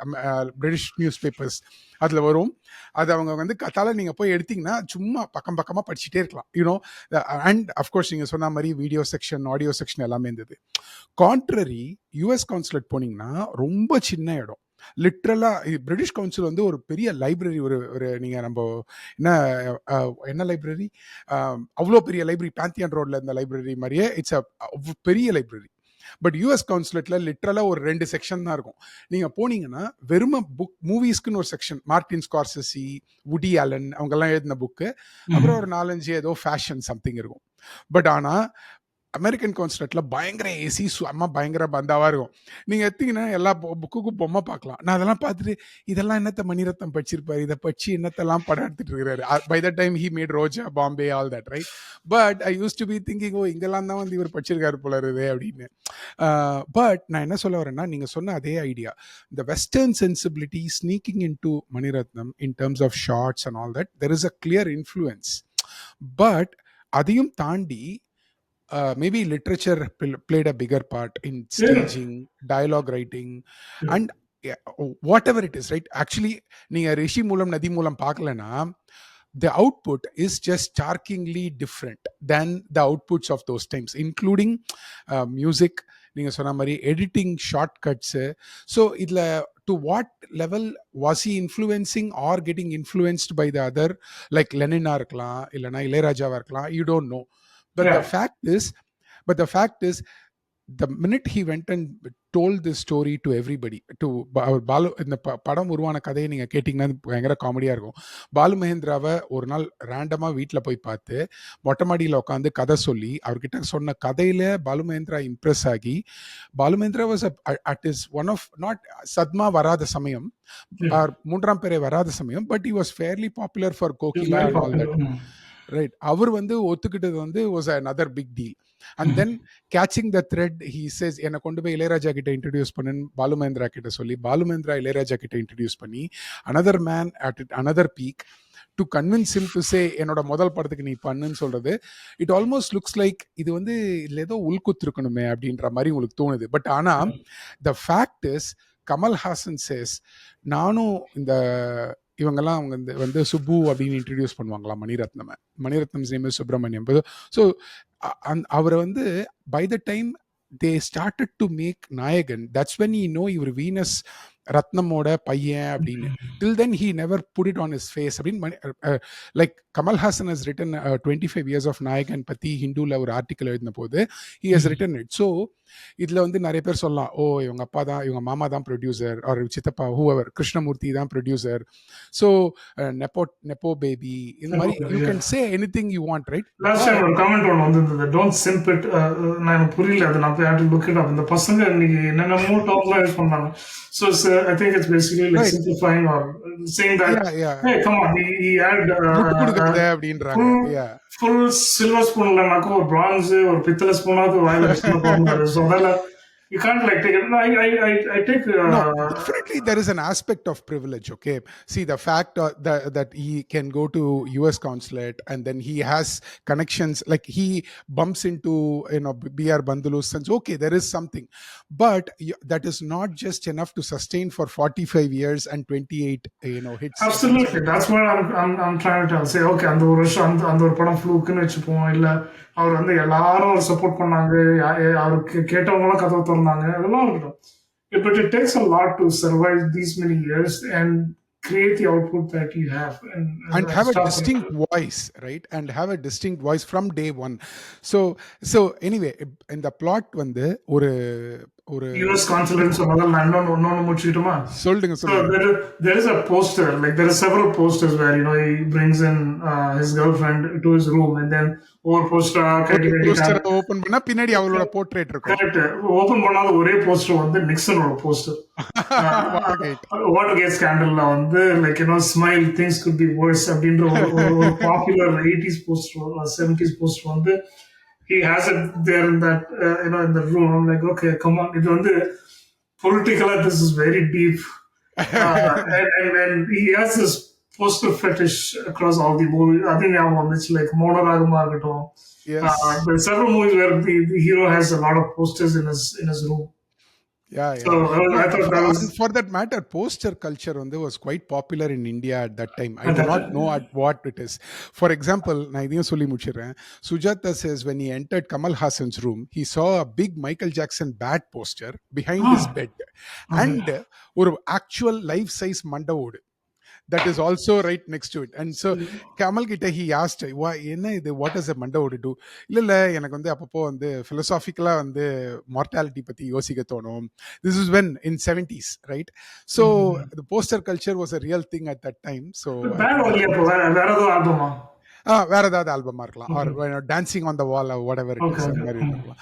British news papers அதில் வரும். அது அவங்க வந்து கத்தால நீங்க போய் எடுத்தீங்கன்னா சும்மா பக்கம் பக்கமா படிச்சுட்டே இருக்கலாம். யூனோ, அண்ட் அஃப்கோர்ஸ் நீங்க சொன்ன மாதிரி வீடியோ செக்ஷன் ஆடியோ செக்ஷன் எல்லாமே இருந்தது. கான்ட்ரரி யூஎஸ் கான்சுலேட் போனீங்கன்னா ரொம்ப சின்ன இடம். லிட்ரலா பிரிட்டிஷ் கவுன்சில் வந்து ஒரு பெரிய லைப்ரரி. ஒரு நீங்க நம்ம என்ன லைப்ரரி, அவ்வளோ பெரிய லைப்ரரி, பேந்தியான் ரோட்ல இருந்த லைப்ரரி மாதிரியே இட்ஸ் அ பெரிய லைப்ரரி. பட் யூஎஸ் கவுன்சிலேட்ல லிட்ரலா ஒரு 2 செக்ஷன் தான் இருக்கும். நீங்க போனீங்கன்னா வெறும புக் மூவிஸ்க்குன்னு ஒரு செக்ஷன், மார்டின் ஸ்கார்செசி, வுடி ஆலன் அவங்க எல்லாம் எழுதின புக்கு, அப்புறம் ஒரு 4-5 ஏதோ ஃபேஷன் சம்திங் இருக்கும். பட் ஆனா அமெரிக்கன் கான்சுலேட்ல பயங்கர ஏசி, அம்மா பயங்கர பந்தாவா இருக்கும். நீங்க எடுத்தீங்கன்னா எல்லா புக்குக்கும் பொம்மை பார்க்கலாம். நான் அதெல்லாம் பார்த்துட்டு இதெல்லாம் என்னத்த மணிரத்னம் படிச்சிருப்பாரு, இதை படிச்சு என்னத்தெல்லாம் படம் எடுத்துட்டு இருக்கிறாரு. By the time he made Roja, Bombay, all that, right? But I use to be thinking, oh இங்கெல்லாம் தான் வந்து இவர் படிச்சிருக்காரு போல இருக்குது அப்படின்னு. பட் நான் என்ன சொல்ல வரேன்னா, நீங்க சொன்ன அதே ஐடியா, இந்த western sensibility sneaking into Mani Ratnam in terms of shorts and all that, there is a clear influence. But அதையும் தாண்டி maybe literature played a bigger part in Yeah. staging, dialogue writing, Yeah. and yeah, whatever it is, right? Actually, நீங்க ரிஷி மூலம் நதி மூலம் பார்க்கலனா, the output is just starkingly different than the outputs of those times, including music, நீங்க சொன்ன மாதிரி editing, shortcuts. So இதுல to what level was he influencing or getting influenced by the other, like லெனினா இருக்கலாம் இல்லைனா இளையராஜாவா இருக்கலாம், you don't know. But the Yeah. fact is, the minute he went and told this story to everybody, to Balu, இந்த படம் உருவான கதையை நீங்க கேட்டீங்கன்னா பயங்கர காமெடியா இருக்கும். பாலு மகேந்திராவை ஒரு நாள் ரேண்டமா வீட்டில் போய் பார்த்து மொட்டை மாடியில் உட்காந்து கதை சொல்லி அவர்கிட்ட சொன்ன கதையில பாலு மகேந்திரா இம்ப்ரெஸ் ஆகி, Balu Mahendra was at is one of not Sadma வராத சமயம், மூன்றாம் பேரை வராத சமயம், but he was fairly popular for Kokila and all that. Right, அவர் வந்து ஒத்துக்கிட்டது வந்து was another big deal. And then catching the thread, he says, என்னை கொண்டு போய் இளையராஜா கிட்ட இன்ட்ரடியூஸ் பண்ணுன்னு பாலு மகேந்திரா கிட்ட சொல்லி, பாலு மகேந்திரா இளையராஜா கிட்ட இன்ட்ரடியூஸ் பண்ணி, another man at another peak to convince him to say என்னோட முதல் படத்துக்கு நீ பண்ணுன்னு சொல்றது, இட் ஆல்மோஸ்ட் லுக்ஸ் லைக் இது வந்து இதுல ஏதோ உள்குத்து இருக்கணுமே அப்படின்ற மாதிரி உங்களுக்கு தோணுது. பட் ஆனா the fact is, Kamal Haasan says, நானும் இந்த இவங்கெல்லாம் அவங்க வந்து சுப்பு அப்படின்னு இன்ட்ரடியூஸ் பண்ணுவாங்களாம் மணிரத்னம் நேம் சுப்பிரமணியம். ஸோ அவரை வந்து by the time they started to make Nayakan, that's when you know இவர் வீனஸ் ரத்னமோட பையன் அப்படின்னு. Till then he never put it on his face அப்படின்னு. Like Kamal Haasan has written 25 years of Nayakan பற்றி ஹிந்துவில் ஒரு ஆர்டிக்கல் எழுதின போது he has written it. So இதில் வந்து நிறைய பேர் சொல்லலாம், ஓ இவங்க அப்பா தான், இவங்க மாமா தான் ப்ரொடியூசர், ஒரு சித்தப்பா ஹூவர் கிருஷ்ணமூர்த்தி தான் ப்ரொடியூசர், ஸோ நெப்போ பேபி, இந்த மாதிரி you can say anything you want, right? Last time ஒரு கமெண்ட் ஒன்று வந்திருந்தது, டோன்ட் சிம்ப் இட். நான் எனக்கு புரியல, அது நான் போய் ஆட் லுக் இட் அப். இந்த பசங்க இன்னைக்கு என்னென்னமோ டேர்ம்ஸ்லாம் யூஸ் பண்றாங்க. So I think it's basically like simplifying or saying that, hey, come on, he had full silver spoon இல்லைனாக்கா ஒரு பிரான்ஸ் ஒரு பித்தளை ஸ்பூனாவது வாயில வச்சுட்டு போகிறாரு. ஸோ அதனால you can't like take it. No, I take. No, definitely there is an aspect of privilege. Okay, see the fact that he can go to U.S. consulate and then he has connections. Like he bumps into B.R. Bandulu's sons. Okay, there is something, but that is not just enough to sustain for 45 years and 28 hits. Absolutely, that's what I'm trying to tell. Say, okay, அந்த ஒரு வருஷம் அந்த ஒரு படம் ஃப்ளூக்குன்னு வச்சுப்போம், இல்ல அவர் வந்து எல்லாரும் சப்போர்ட் பண்ணாங்க, அவருக்கு கேட்டவங்களாம் கதவை திறந்தாங்க, அதெல்லாம் இருக்கட்டும். But it takes a lot to survive these many years and create the output that you have and have a distinct voice, right? And have a distinct voice from day one. So anyway, in the plot வந்து ஒரு US consulate சொன்னதால நான் இன்னொன்னு முடிச்சிட்டுமா சொல்லுங்க. So there is a poster, like there are several posters where he brings in his girlfriend to his room and then over poster open பண்ணா பின்னாடி அவளோட portrait இருக்கும். Correct, open பண்ணாத ஒரே போஸ்டர் வந்து நிக்சனோட போஸ்டர். வாட்டர்கேட் ஸ்கேண்டல்ல வந்து like smile things could be worse அப்படின்ற ஒரு popular 80s poster 70s poster வந்து he has it there in that in the room. I'm like, okay, come on, இது வந்து politically this is very deep. And he has this poster fetish across all the movies. I think it's like Monaragama இருக்கட்டும். Yes. There are several movies where the hero has a lot of posters in his room. Yeah. So I thought that was, and for that matter, poster culture was quite popular in India at that time. I do not know at what it is. For example, na idhiyum solli mudichiren. Sujata says when he entered Kamal Hassan's room, he saw a big Michael Jackson bat poster behind his bed and ஒரு actual life size mandavodu that is also right next to it. And so Kamal கிட்ட he asked, என்ன இது, what does a mandavodu do? இல்ல எனக்கு வந்து அப்பப்போ வந்து philosophically வந்து mortality பத்தி யோசிக்க தோணும். This is when in 70s, right? So the poster culture was a real thing at that time. So வேற ஏதாவது ஆல்பமா இருக்கலாம், or dancing on the wall or whatever it is, அந்த மாதிரி இருக்கலாம்,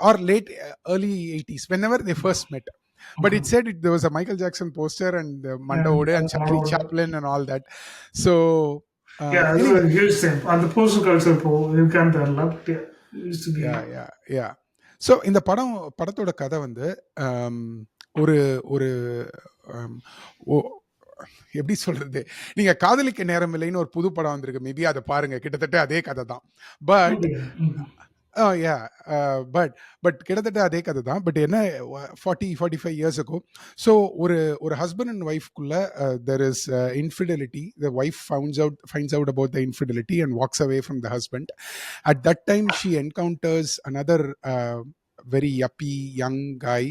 or late early 80s whenever they first met. But it said there was a Michael Jackson poster and Mandavodu and Charlie Chaplin and all that. So it's a huge thing. And the poster culture you can't tell, but it used to be. Yeah. So இந்த படத்தோட கதை வந்து ஒரு எப்படி சொல்றது, நீங்க காதலிக்க நேரம் இல்லைன்னு ஒரு புது படம் வந்திருக்கு, மேபி அதை பாருங்க, கிட்டத்தட்ட அதே கதை தான். But Okay. Mhm. Yeah but கிட்டத்தட்ட அதே கதை தான். பட் என்ன, 45 இயர்ஸ் ago, ஸோ ஒரு ஒரு ஹஸ்பண்ட் அண்ட் ஒய்ஃப்குள்ள there is infidelity. The wife finds out about the infidelity and walks away from the husband. At that time she encounters another very yuppie young guy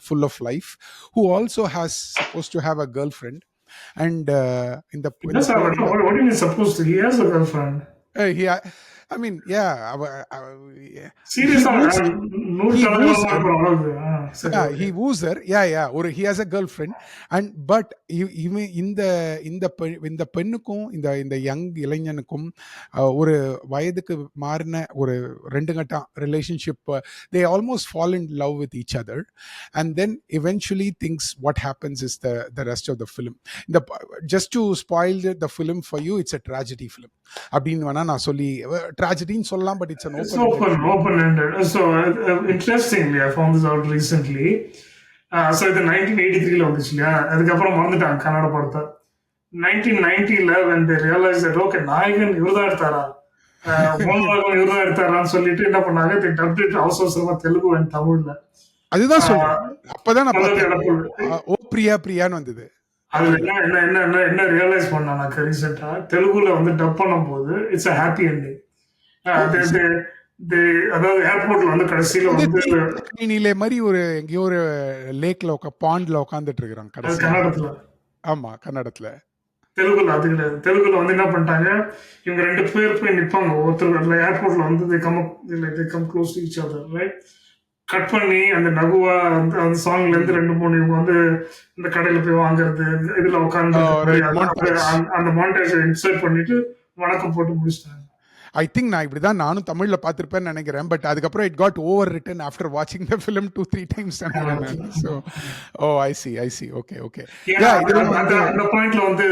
full of life, who also has supposed to have a girlfriend. And in the Yes, I play, don't know. What do you mean supposed to? He has a girlfriend. he I mean, yeah, yeah. He Seriously, woos நூறு he woos தலைவலாம் her. இருக்கிற அளவுக்கு. சரி, Yeah, okay. he woos her. Yeah, or he has a girlfriend. And but இவன் இந்த பெண்ணுக்கும் இந்த young இளைஞனுக்கும் ஒரு வயதுக்கு மாறின ஒரு 2 கட்டம் relationship, they almost fall in love with each other, and then eventually things what happens is the rest of the film. இந்த just to spoil the film for you, it's a tragedy film அப்படின்னு வேணா நான் சொல்லி, ட்ராஜடின்னு சொல்லலாம், but it's an It's open-ended film. open-ended. So, interestingly, I found this out recently. So, இது 1983 வந்துச்சு இல்லையா? அதுக்கப்புறம் மறந்துட்டாங்க கன்னட படத்தை. 1990 when they realized that, okay, நாயகன் இவர்தான் எடுத்தாரா, மூலவகம் இவர்தான் எடுத்தாரான்னு சொல்லிட்டு என்ன பண்ணாங்க, they dubbed it அவசரமா தெலுங்கு and தமிழ்ல. அதுதான் சொல்றேன். அப்பதான் நான் நல்லது பார்த்தேன், இடப்புல். ஓ பிரியான்னு வந்தது. அதுல என்ன ரியலைஸ் பண்ணா ரீசெண்டா தெலுங்குல வந்து டப் பண்ணும் போது இட்ஸ் a happy ending. அதாவது ஏர்போர்ட்ல வந்து கடைசியில வந்து நீல மாதிரி ஒரு எங்கேயோ ஒரு லேக்ல பாண்ட்ல உட்காந்துட்டு இருக்கிறாங்க அது கடைசியா. கன்னடத்துல. ஆமா, கன்னடத்துல. தெலுங்குல அது கிடையாது. தெலுங்குல வந்து என்ன பண்ணிட்டாங்க, இவங்க 2 பேர் போய் நிப்பாங்க ஒருத்தர் ஏர்போர்ட்ல வந்து they come close to each other, right? Cut பண்ணி அந்த நகுவா அந்த சாங்ல இருந்து 2-3 இவங்க வந்து இந்த கடையில போய் வாங்குறது, இதுல உட்கார்ந்து அந்த மாண்டேஜ் இன்சர்ட் பண்ணிட்டு வணக்கம் போட்டு முடிச்சிட்டாங்க. ஐ திங்க் நான் இப்படிதான் நானும் தமிழ்ல பார்த்திருப்பேன்னு நினைக்கிறேன். பட் அதுக்கப்புறம் it got overwritten after வாட்சிங் த ஃபிலிம் 2-3 டைம்ஸ் நினைக்கிறேன். ஸோ ஐ சி ஓகே அந்த பாயிண்ட்ல வந்து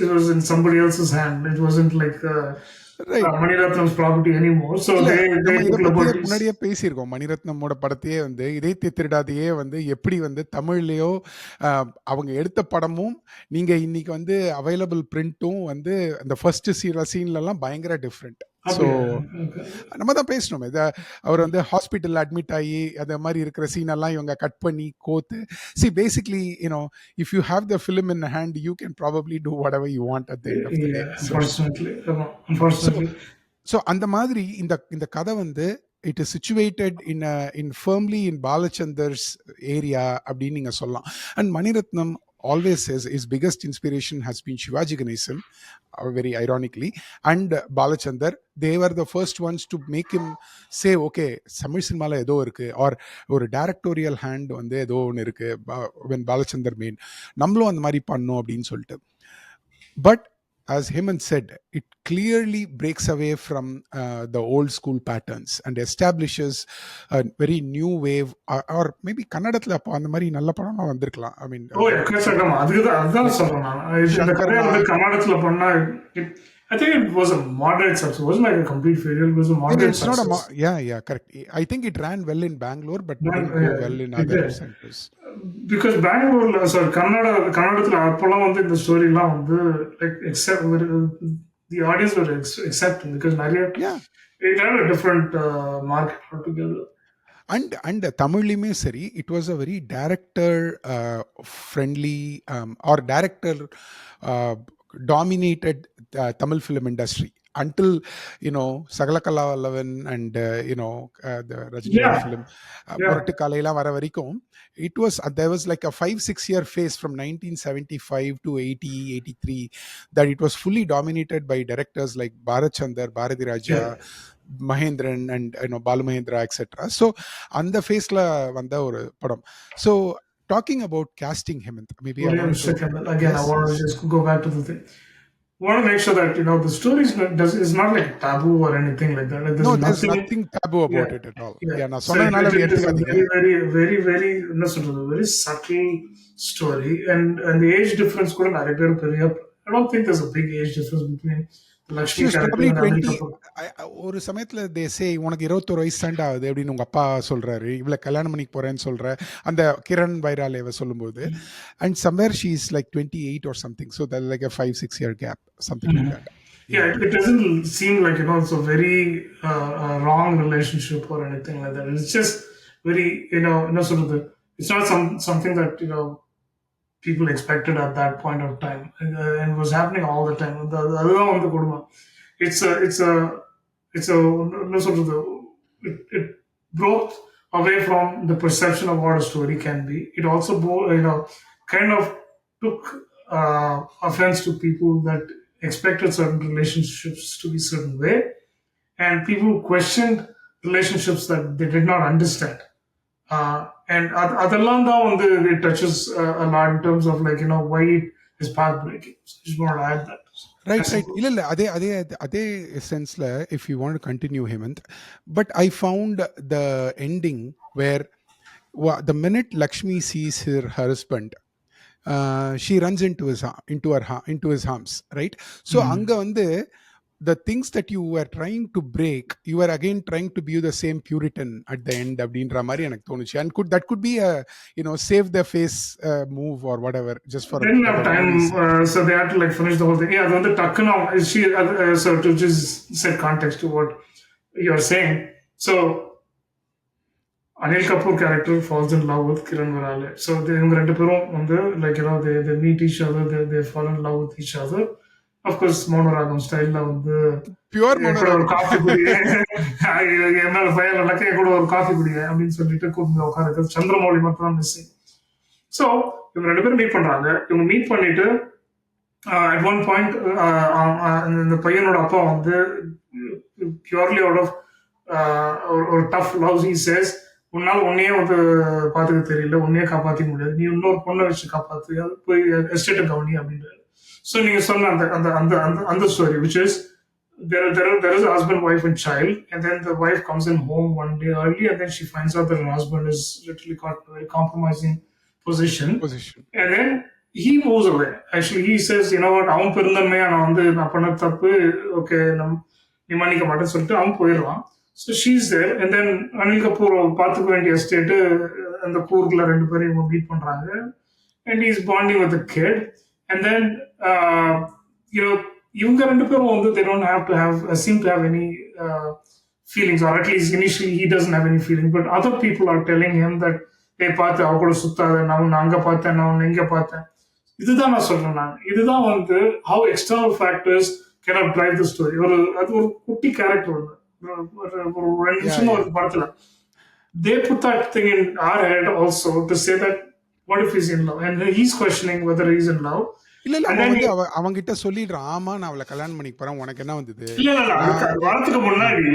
it was in somebody else's hand. It wasn't like மணிரத்னம்'s property anymore. So முன்னாடியே பேசியிருக்கோம். மணிரத்னமோட படத்தையே வந்து இதே திருடாதையே வந்து எப்படி வந்து தமிழ்லயோ அவங்க எடுத்த படமும் நீங்க இன்னைக்கு வந்து அவைலபிள் பிரிண்டும் வந்து அந்த ஃபர்ஸ்ட் சீன்ல எல்லாம் பயங்கர டிஃப்ரெண்ட். ஸோ நம்ம தான் பேசணும். இதை அவர் வந்து ஹாஸ்பிட்டல் அட்மிட் ஆகி அந்த மாதிரி இருக்கிற சீனெல்லாம் இவங்க கட் பண்ணி கோத்து. See basically if you have the film in hand you can probably do whatever you want at the end of the day. So அந்த மாதிரி இந்த கதை வந்து it is situated in firmly in Balachander's area அப்படின்னு நீங்க சொல்லலாம். அண்ட் Mani Ratnam always says his biggest inspiration has been Shivaji Ganesan, very ironically, and Balachandar. They were the first ones to make him say, okay, Tamil cinema ஏதோ இருக்கு, or ஒரு directorial hand வந்து ஏதோ ஒன்று இருக்கு, when Balachandar made நம்மளும் அந்த மாதிரி பண்ணோம் அப்படின்னு சொல்லிட்டு. But as Hemant said, it clearly breaks away from the old school patterns and establishes a very new wave, or maybe kannadathla appo and mari nalla padam vandirkalam. I mean, அதுதான் சொல்றேன் நான். இந்த கதையை வந்து கன்னடத்துல பண்ணா I think it was a moderate success. It wasn't like a complete failure. It was a moderate success. Yeah, correct. I think it ran well in Bangalore, but didn't go well in other centers. Because Bangalore, sorry, கன்னடத்துல அப்பெல்லாம் வந்து இந்த ஸ்டோரிலாம் வந்து like accept, the audience were accepting because it had a different market altogether. And தமிழ்லையுமே சரி, it was a very director friendly or director dominated Tamil film industry until Sagalakala Vallavan and the Rajinikanth film Morattu Kalaiyila vara varaikum. It was there was like a 5-6 year phase from 1975 to 83 that it was fully dominated by directors like Bharachandar, Bharati Raja, Mahendran and Balu Mahendra, etc. So அந்த ஃபேஸ்ல வந்த ஒரு படம். So talking about casting, Hemant, maybe I want to just go back to the thing. I want to make sure that the story is not like taboo or anything like that. Like, there's nothing taboo about it at all. நான் சொன்னதுனால very என்ன சொல்றது, very subtle story, and the age difference கூட நிறைய பேர் பெரிய I don't think there's a big age difference between the She Lakshmi was character probably and Anil 20. Kapoor. ஒரு சமயத்துல தே சே உனக்கு 21 வயசு தாண்டா ஆகுது அப்படின்னு உங்க அப்பா சொல்றாரு, இவ்வளவு கல்யாணம் பண்ணிக்கு போறேன்னு சொல்ற அந்த கிரண் பைராலேவை சொல்லும்போது, and somewhere she is like 28 or something, so there's like a 5-6 year gap, something like that. Yeah, it doesn't seem like, you know, it's a very wrong relationship or anything like that. It's just very, sort of it's not something that, people expected at that point of time, and was happening all the time. அதுதான் வந்து கொடுமை. It's a no sort of it broke away from the perception of what a story can be. It also kind of took offense to people that expected certain relationships to be certain way, and people questioned relationships that they did not understand. And அதெல்லாம் தான் வந்து it touches a lot in terms of, like, why it is pathbreaking. So I just want to add that. Right. இல்ல அதே சென்ஸ்ல if you want to continue, Hemant, but I found the ending where the minute Lakshmi sees her husband, she runs into his arms, right? So அங்க வந்து the things that you were trying to break, you were again trying to be the same Puritan at the end அப்படின்ற மாதிரி எனக்கு தோணுச்சு. And that could be a save the face move or whatever, just for They didn't have time, so they had to, like, finish the whole thing. Yeah, அது வந்து டக்குனு so to just set context to what you're saying. So Anil Kapoor character falls in love with Kiran Varale. So இவங்க ரெண்டு பேரும் வந்து, like, they meet each other, they fall in love with each other. Of course, Mouna Ragam ஸ்டைல்ல வந்து pure ஒரு coffee குடிய என்னால பையன் லக்கைய கூட ஒரு காஃபி குடிய அப்படின்னு சொல்லிட்டு கூப்பிட்டு உட்காந்து சந்திரமௌலி மட்டும் தான் மிஸ்ஸிங். ஸோ இவங்க ரெண்டு பேரும் மீட் பண்றாங்க. இவங்க மீட் பண்ணிட்டு அட் ஒன் பாயிண்ட் இந்த பையனோட அப்பா வந்து பியூர்லி அவுட் ஆஃப் ஒரு டஃப் லவ் ஹி சேஸ், உன்னால உன்னையே வந்து பாத்துக்க தெரியல, உன்னையே காப்பாத்திக்க முடியாது, நீ இன்னொரு பொண்ணை வச்சு காப்பாத்து, போய் எஸ்டேட்டை கவனி அப்படின்றாரு. So நீங்க சொன்ன அந்த story, which is there is a husband, wife, and child, and then the wife comes in home one day early, and then she finds out that her husband is literally caught in a very compromising position, and then he moves away. Actually, he says, you know what, அவன் பிறந்தமே நான் பண்ண தப்பு, okay நீ மன்னிக்க மாட்டேன்னு சொல்லிட்டு அவன் போயிடுவான். So she's there, and then Anil Kapoor பார்த்துக்க வேண்டிய எஸ்டேட்டு அந்த கூர்ல ரெண்டு பேரும் இவங்க மீட் பண்றாங்க, and he's bonding with the kid. And then, இவங்க ரெண்டு பேரும் வந்து they don't seem to have any feelings, or at least initially he doesn't have any feelings, but other people are telling him that பார்த்து அவ கூட சுத்தாத, நான் அங்க பார்த்தேன், நான் இங்க பார்த்தேன். இதுதான் நான் சொல்றேன். இதுதான் வந்து how external factors cannot drive the story. அது ஒரு குட்டி கேரக்டர் ஒன்று ஒரு 2 நிமிஷம் ஒரு படத்துல they put that thing in our head also to say that what if he's in love, and he's questioning whether he's in love. இல்ல அவன் வந்து அவங்க கிட்ட சொல்லிடுறான், ஆமா நான் அவளை கல்யாணம் பண்ணிக்க போறேன், உனக்கு என்ன வந்தது. இல்ல வரதுக்கு முன்னாடி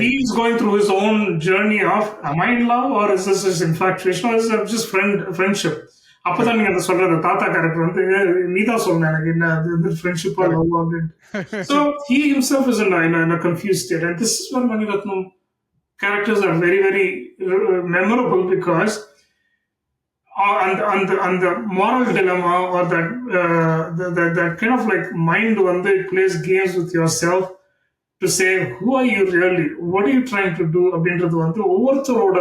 he is going through his own journey of am I in love, or is this just infatuation, or is it just friendship. அப்பதான் நீங்க அந்த சொல்ற தாத்தா கேரக்டர் வந்து நீதான் சொன்ன எனக்கு என்ன அது ஃப்ரெண்ட்ஷிப் ஆர் லவ் அப்படின்ட்டு. So he himself is in a confused state, and this is where Mani Ratnam characters are very, very memorable, because on the moral dilemma, or that kind of like mind when it plays games with yourself to say who are you really, what are you trying to do அப்படின்றது வந்து ஒவ்வொருத்தரோட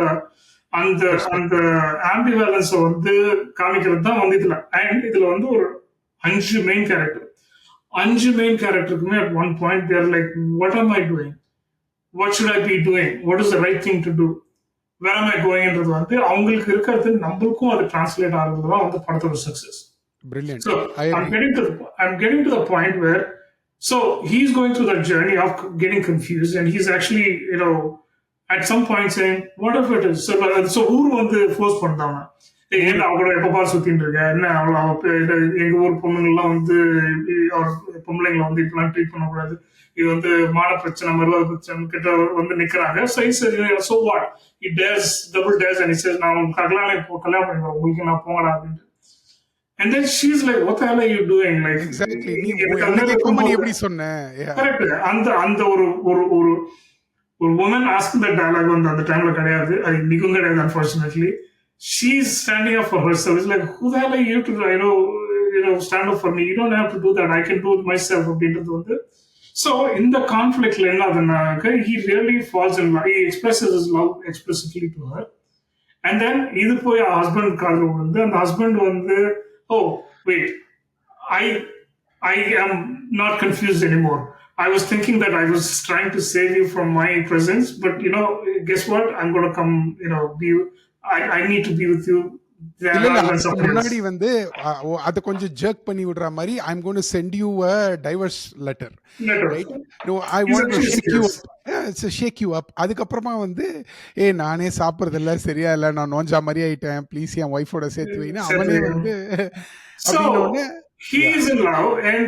அந்த ஆம்பிவேலன்ஸ் வந்து காமிக்கிறது தான் வந்து இதுல. And இதுல வந்து ஒரு 5 main கேரக்டருக்குமே at one point they are like, what am I doing, what should I be doing, what is the right thing to do, where am I going ன்றது வந்து அவங்களுக்கு இருக்கிறது நம்மளுக்கும் அது டிரான்ஸ்லேட் ஆகுறது தான் வந்து படத்தோட success. Brilliant. So I'm getting to the point where, so he's going through that journey of getting confused, and he's actually, at some point saying, what if it is, so ஊர் வந்து force பண்ணாங்க, என்ன அவங்களோட எப்ப பாரு சுத்தின்னு இருக்க, என்ன எங்க ஊர் பொண்ணுங்கள்லாம் வந்து பொம்பளைங்களை வந்து இப்பெல்லாம் ட்ரீட் பண்ணக்கூடாது, இது வந்து மான பிரச்சனை, மருவாத பிரச்சனை கிட்ட வந்து நிக்கிறாங்க. So what, he dares, double dares, and he says, நான் உங்களுக்கு கல்யாணம் பண்ணிக்கிறேன், உங்களுக்கு நான் போங்கடா அப்படின்ட்டு. And then she's like, what the hell are you doing, like exactly நீ எப்படி சொன்ன. கரெக்ட். அந்த ஒரு woman asking that dialogue வந்து அந்த டைம்ல கிடையாது, அது இன்னைக்கும் கிடையாது unfortunately. She's standing up for herself. It's like, who the hell are you to, stand up for me. You don't have to do that. I can do it myself. அப்படின்றது வந்து so இந்த கான்ஃபிளிக்ட்ல என்ன ஆகுதுன்னாக்க he really falls in love. He expresses his love explicitly to her. And then இது போய் husband காதுல வந்து அந்த husband வந்து oh wait I I am not confused anymore. I was thinking that I was trying to save you from my presence, but guess what? I'm going to come, I need to be with you there இல்ல இல்ல rather than அதுக்கு somewhere else. முன்னாடி வந்து அதை கொஞ்சம் jerk பண்ணி விடுற மாதிரி I'm gonna send you a divorce letter Letter. Right no I He's want to actually shake you serious. Up it's shake you up அதுக்கப்புறமா வந்து நானே சாப்பிட்றதில்ல சரியா இல்லை நான் நோஞ்சா மாதிரி ஆயிட்டேன் ப்ளீஸ் என் ஒய்ஃபோட சேர்த்து வைன்னு அவனே வந்து அப்படின்னு So ஒன்று he is in love, and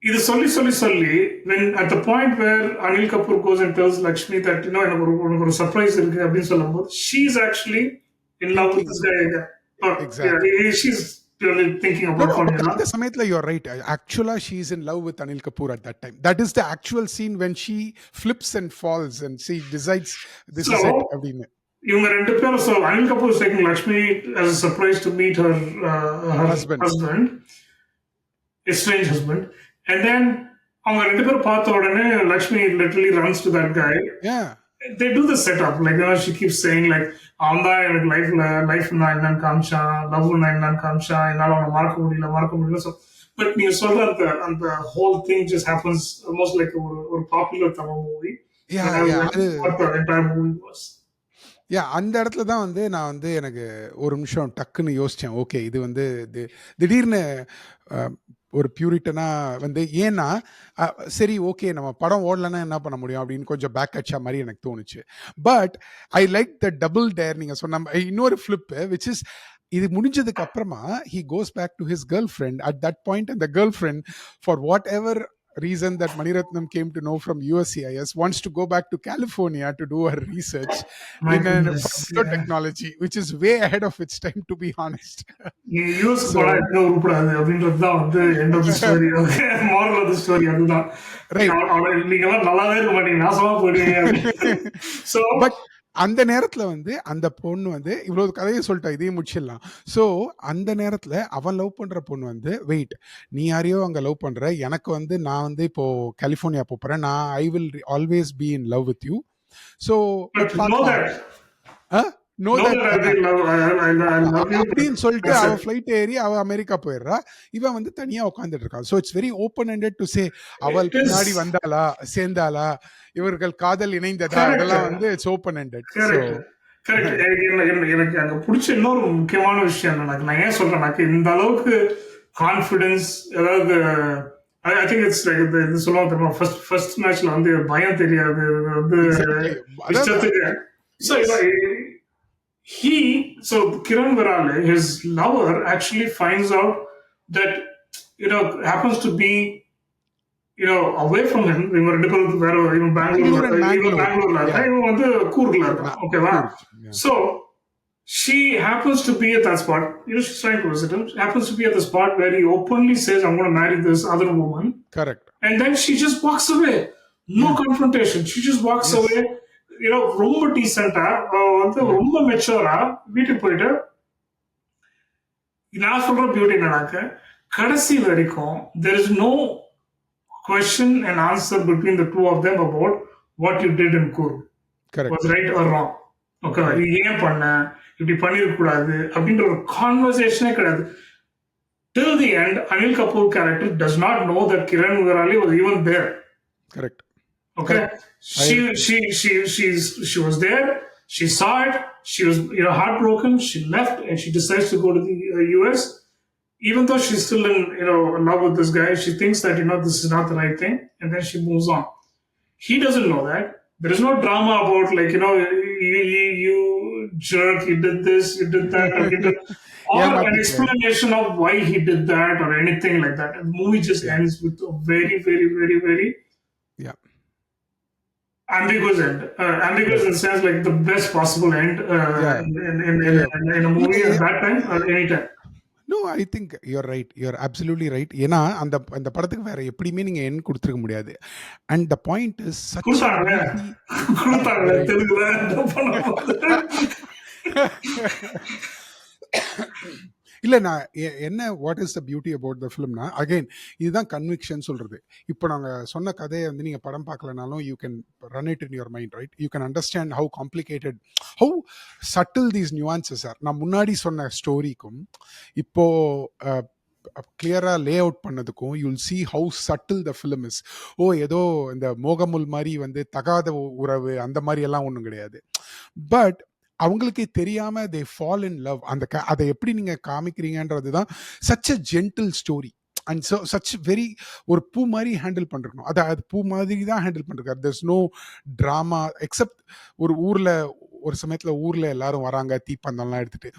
இது சொல்லி when at the point where Anil Kapoor goes and tells Lakshmi that எனக்கு ஒரு சர்ப்ரைஸ் இருக்கு அப்படின்னு சொல்லும்போது she is actually in love with this guy. Or, Exactly. yeah, she's purely thinking about falling in love. அந்த சமயத்துல you're right. Actually, she is in love with Anil Kapoor at that time. That is the actual scene when she flips and falls and she decides this is it. அப்படின்னு இவங்க ரெண்டு பேரும் so Anil Kapoor is taking Lakshmi as a surprise to meet her Husband. estranged husband, and then அவங்க ரெண்டு பேரும் பார்த்த உடனே Lakshmi literally runs to that guy. yeah They do the setup, like she keeps saying like அவன் தான் எனக்கு life நான் என்னன்னு காமிச்சான், லவ் நான் என்னன்னு காமிச்சான், என்னால அவனை மறக்க முடியல. So but நீங்க சொல்ற அந்த whole thing just happens almost like ஒரு popular Tamil movie. yeah What the entire movie was. அந்த இடத்துல தான் வந்து நான் வந்து எனக்கு ஒரு நிமிஷம் டக்குன்னு யோசித்தேன் ஓகே இது வந்து திடீர்னு ஒரு பியூரிட்டனா வந்து ஏன்னா சரி ஓகே நம்ம படம் ஓடலன்னா என்ன பண்ண முடியும் அப்படின்னு கொஞ்சம் பேக் அடிச்சா மாதிரி எனக்கு தோணுச்சு but I like the double dare நீங்கள் சொன்ன இன்னொரு ஃப்ளிப்பு விச் இஸ் இது முடிஞ்சதுக்கு அப்புறமா he goes back to his girlfriend at that point and the girlfriend for whatever reason that Maniratnam came to know from USCIS wants to go back to California to do her research in technology which is way ahead of its time to be honest. Use போடா என்ன உருப்படாது அப்படின்றது தான் வந்து end of the story. Okay, moral of the story அதுதான். Right. நீங்க எல்லாம் நல்லாவே இருக்க மாட்டீங்க, நாசமா போயிடுவீங்க. So but அந்த நேரத்துல வந்து அந்த பொண்ணு வந்து இவ்வளவு கதையை சொல்லிட்டா இதையும் முடிச்சிடலாம் ஸோ அந்த நேரத்துல அவன் லவ் பண்ற பொண்ணு வந்து வெயிட் நீ யாரையோ அங்க லவ் பண்ற எனக்கு வந்து நான் வந்து இப்போ கலிஃபோர்னியா போறேன் நான் I will always be in love with you so அப்படின்னு சொல்லிட்டு அவ ஃபிளைட் ஏறி அவ அமெரிக்கா போயிடுறா இவன் வந்து தனியா உட்காந்துட்டு இருக்கான் so it's very open ended to say அவள் பின்னாடி வந்தாளா சேர்ந்தாளா இவர்கள் காதல் இணைந்ததா அதெல்லாம் வந்து இட்ஸ் ஓப்பன் ஹெண்டட். எனக்கு அங்க பிடிச்ச இன்னொரு முக்கியமான விஷயம் நான் ஏன் சொல்றேன் இந்த அளவுக்கு கான்பிடன்ஸ் அதாவது I think it's like இது சொல்லுவாங்க தெரியுமா ஃபர்ஸ்ட் மேட்ச்ல வந்து பயம் தெரியாது வந்து so Kiran Virale, his lover, actually finds out that happens to be away from him. இவங்க ரெண்டு பேரும் வேற இவன் பெங்களூர்ல இருக்கா, இவன் வந்து கூர்ல இருக்கான். ஓகேவா? So she happens to be at that spot. She's trying to visit him. She happens to be at the spot where he openly says, "I'm going to marry this other woman." Correct. And then she just walks away. No confrontation. She just walks away. ரொம்ப டீசெண்டா வந்து ரொம்ப மெச்சூரா வீட்டுக்கு போயிட்டு நான் சொல்ற beauty என்னன்னாக்க கடைசி வரைக்கும் there is no question and answer between the two of them about what you did in Kuru. Correct. Was right or wrong. Okay, ஏன் பண்ண, இப்படி பண்ணிருக்க கூடாது அப்படின்ற ஒரு கான்வர்சேஷனே கிடையாது. Till the end, Anil Kapoor character does not know that Kiran Virale was even there. Correct. Okay, she was there. She saw it. She was heartbroken. She left and she decides to go to the US. Even though she's still in love with this guy, she thinks that this is not the right thing, and then she moves on. He doesn't know that. There is no drama about like you jerk, you did this, you did that, or an explanation of why he did that or anything like that. The movie just ends with a very, very, very, very ambiguous end. Ambiguous in the sense like the best possible end in a movie at that time or any time. No, I think you're right. You're absolutely right. ஏன்னா அந்த படத்துக்கு வேற எப்படியுமே நீங்க எண் கொடுத்துருக்க முடியாது. And the point is such இல்ல நான் என்ன what is the beauty about the ஃபிலிம்னா அகைன் இதுதான் கன்விக்ஷன் சொல்றது. இப்போ நாங்க சொன்ன கதையை வந்து நீங்க படம் பார்க்கலனாலும் you can run it in your mind, right? You can understand how complicated, how subtle these nuances are. நான் முன்னாடி சொன்ன ஸ்டோரிக்கும் இப்போ கிளியரா லே அவுட் பண்ணதுக்கும் you'll see how subtle the film is. Oh ஏதோ இந்த மோகமுல் மாதிரி வந்து தகாத உறவு அந்த மாதிரி எல்லாம் ஒன்றும் கிடையாது. பட் அவங்களுக்கே தெரியாம தே ஃபால் இன் லவ். அந்த அதை எப்படி நீங்க காமிக்கிறீங்கன்றது தான் such a gentle story and such very ஒரு பூ மாதிரி ஹேண்டில் பண்ணிருக்கணும். அது பூ மாதிரி தான் ஹேண்டில் பண்ணிருக்காரு. there's நோ ட்ராமா எக்ஸப்ட் ஒரு ஊர்ல ஒரு சமயத்துல ஊர்ல எல்லாரும் வராங்க தீப்பந்தம்லாம் எடுத்துட்டு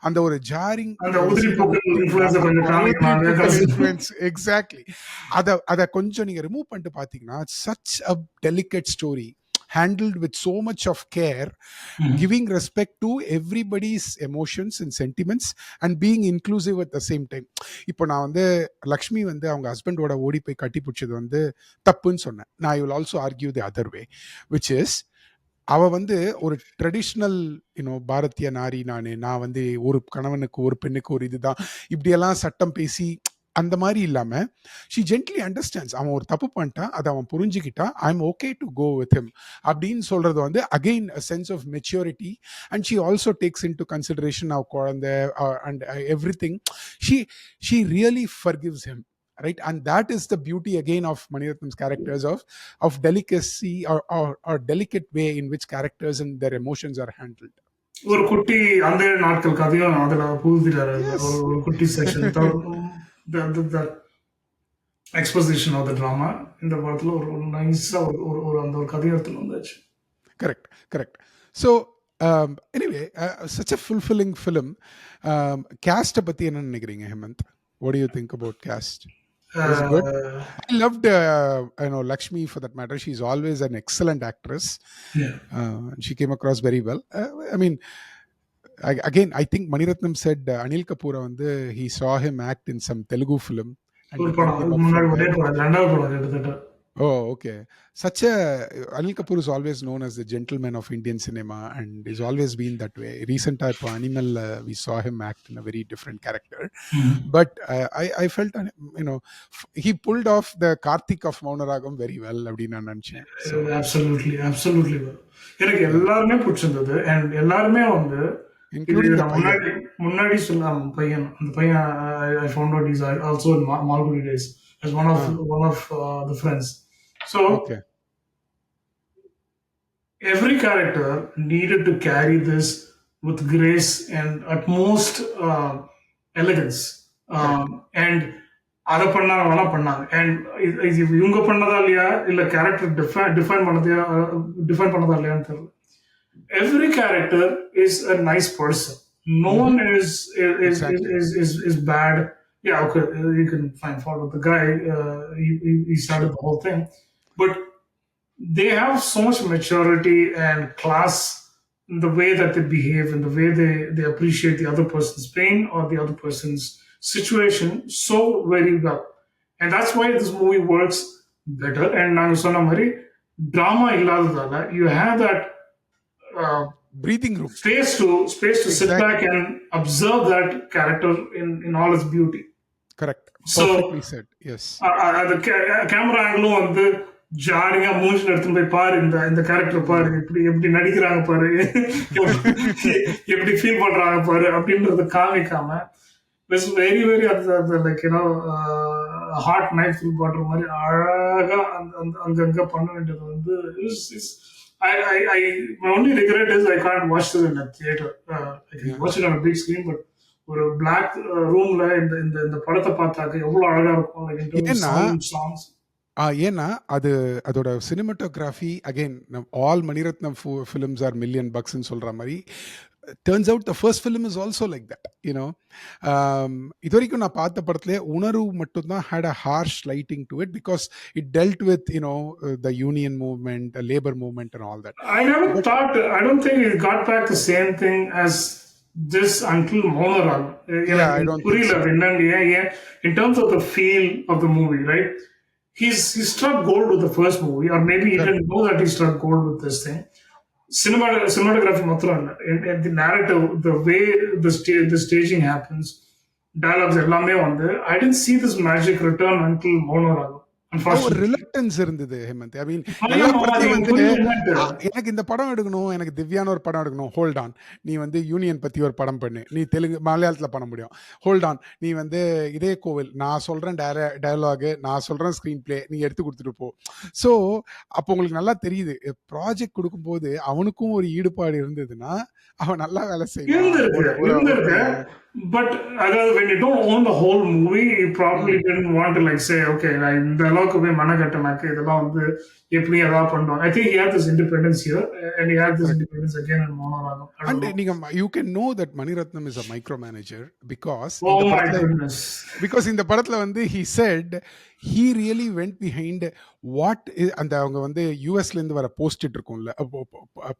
அந்த ஒரு ஜாரிங் அந்த உதிரி பூக்கள் இன்ஃப்ளூயன்ஸை கொஞ்சம் காமிக்கிறாங்க. Influence exactly. அதை கொஞ்சம் நீங்க ரிமூவ் பண்ணிட்டு பாத்தீங்கன்னா such a delicate story handled with so much of care, giving respect to everybody's emotions and sentiments and being inclusive at the same time. இப்போ நான் வந்து லக்ஷ்மி வந்து அவங்க ஹஸ்பண்டோட ஓடி போய் கட்டி பிடிச்சது வந்து தப்புன்னு சொன்னேன். நான் I will also argue the other way, which is அவ வந்து ஒரு ட்ரெடிஷ்னல் பாரதிய நாரி, நான் வந்து ஒரு கணவனுக்கு ஒரு பெண்ணுக்கு ஒரு இதுதான் இப்படியெல்லாம் சட்டம் பேசி அந்த மாதிரி இல்லாம ஷி ஜென்ட்லி அண்டர்ஸ்டாண்ட்ஸ். அவன் ஒரு தப்பு பண்ணிட்டான், அதை அவன் புரிஞ்சுக்கிட்டா, I am okay to go with him அப்படின்னு சொல்றது வந்து again a sense of maturity. And she also takes into consideration அவ் குழந்தை and everything. She really forgives him, right? And that is the beauty again of Mani Ratnam's characters, of delicacy or delicate way in which characters and their emotions are handled. ஒரு குட்டி அந்த நாட்கள் கதையும் அதுல புகுதிட்டாரு. ஒரு குட்டி section exposition of the drama இந்த படத்துல ஒரு நைஸா ஒரு அந்த ஒரு கதை எடுத்துட்டு வந்தாச்சு. Correct. So anyway such a fulfilling film. Cast பத்தி என்ன நினைக்கிறீங்க Hemant? What do you think about cast? Was it good? I loved Lakshmi for that matter. She's always an excellent actress. Yeah. She came across very well. I mean, again, I think Mani Ratnam said Anil Kapoor வந்து he saw him act in some Telugu film. ஒரு படம் முன்னாடி ஒரே படம், ரெண்டாவது படம் கிட்டத்தட்ட. Oh, okay. Anil Kapoor is always known as the gentleman of Indian cinema and he's always been that way. Recent type of Animal, we saw him act in a very different character. But I felt, he pulled off the Karthik of Maunaragam very well. So, absolutely well. எனக்கு எல்லாருமே பிடிச்சிருந்தது. And எல்லாருமே வந்து முன்னாடி சொன்ன பையன், அந்த பையன் I found out he's also in Malgudi days as one of the friends. So okay. Every character needed to carry this with grace and utmost elegance. And அதை பண்ணாங்க. And இவங்க பண்ணதா இல்லையா இல்ல கேரக்டர் டிஃபைன் பண்ணதா இல்லையான்னு தெரியல. Every character is a nice person. No one is bad. Yeah, okay, you can find fault with the guy. He started the whole thing, but they have so much maturity and class in the way that they behave, in the way they appreciate the other person's pain or the other person's situation so very well. And that's why this movie works better. And naanga sonna mari drama illadadala you have that breathing room, space to exactly. Sit back and observe that character in all its beauty. Correct. Perfectly said. Yes. The camera angle வந்து ஜாலியா மூஞ்சில எடுத்து போய் பாரு, இந்த character பாரு, எப்படி நடிக்கிறாங்க பாரு, எப்படி ஃபீல் பண்றாங்க பாரு அப்படின்றத காமிக்காம it's very very like hard knife feel பண்ற மாதிரி அழகா அங்கங்க பண்ண வேண்டியது வந்து my only regret is I can't watch this in a theater. I can watch it on a big screen, but ஒரு பிளாக் ரூம்ல இந்த படத்தை பார்த்தாக்க எவ்வளவு அழகா இருக்கும். ஏன்னா அதோட cinematography again all Mani Ratnam films are $1,000,000 சொல்ற மாதிரி turns out the first film is also like that. இது வரைக்கும் நான் பார்த்த படத்துல உணர்வு மட்டும்தான் had a harsh lighting to it because it dealt with the union movement, the labor movement and all that. I don't think it got back the same thing as this until Maunaragam. Yeah, I don't think so. In terms of the feel of the movie, right? He struck gold with the first movie, or maybe he didn't know that he struck gold with this thing. Cinematography matram illa, the narrative, the way the staging happens, dialogues எல்லாமே வந்து I didn't see this magic return until Mouna Ragam, ஒரு unfortunately. Reluctance இருந்தது ஹேமந்த். ஐ மீன் எல்லா ஆமா, படத்தையும் நீங்க வந்து புரியல என்னன்ட்டு. எனக்கு இந்த படம் எடுக்கணும், எனக்கு திவ்யான ஒரு படம் எடுக்கணும், ஹோல்ட் ஆன். நீ வந்து யூனியன் பத்தி ஒரு படம் பண்ணு, நீ தெலுங்கு மலையாளத்தில் பண்ண முடியும். ஹோல்ட் ஆன், நீ வந்து இதே கோவில், நான் சொல்றேன் டயலாகு, நான் சொல்றேன் ஸ்க்ரீன் பிளே, நீ எடுத்து கொடுத்துட்டு போ. ஸோ அப்போ உங்களுக்கு நல்லா தெரியுது, ப்ராஜெக்ட் கொடுக்கும்போது அவனுக்கும் ஒரு ஈடுபாடு இருந்ததுன்னா அவன் நல்லா வேலை செய்வான். இருந்திருக்கு. But when you don't own the whole movie, you probably didn't want to like say, okay, நான் இந்த அளவுக்கு போய் மனக்கட்டனாக்கு இதெல்லாம் வந்து எப்படி ஏதாவது பண்ணுவாங்க. I think he had this independence here, and he had this independence again in Mouna Ragam. And நீங்க you can know that Maniratnam is a micromanager because Oh my goodness. because இந்த படத்துல வந்து he said he really went behind what அந்த அவங்க வந்து யூஎஸ்ல இருந்து வர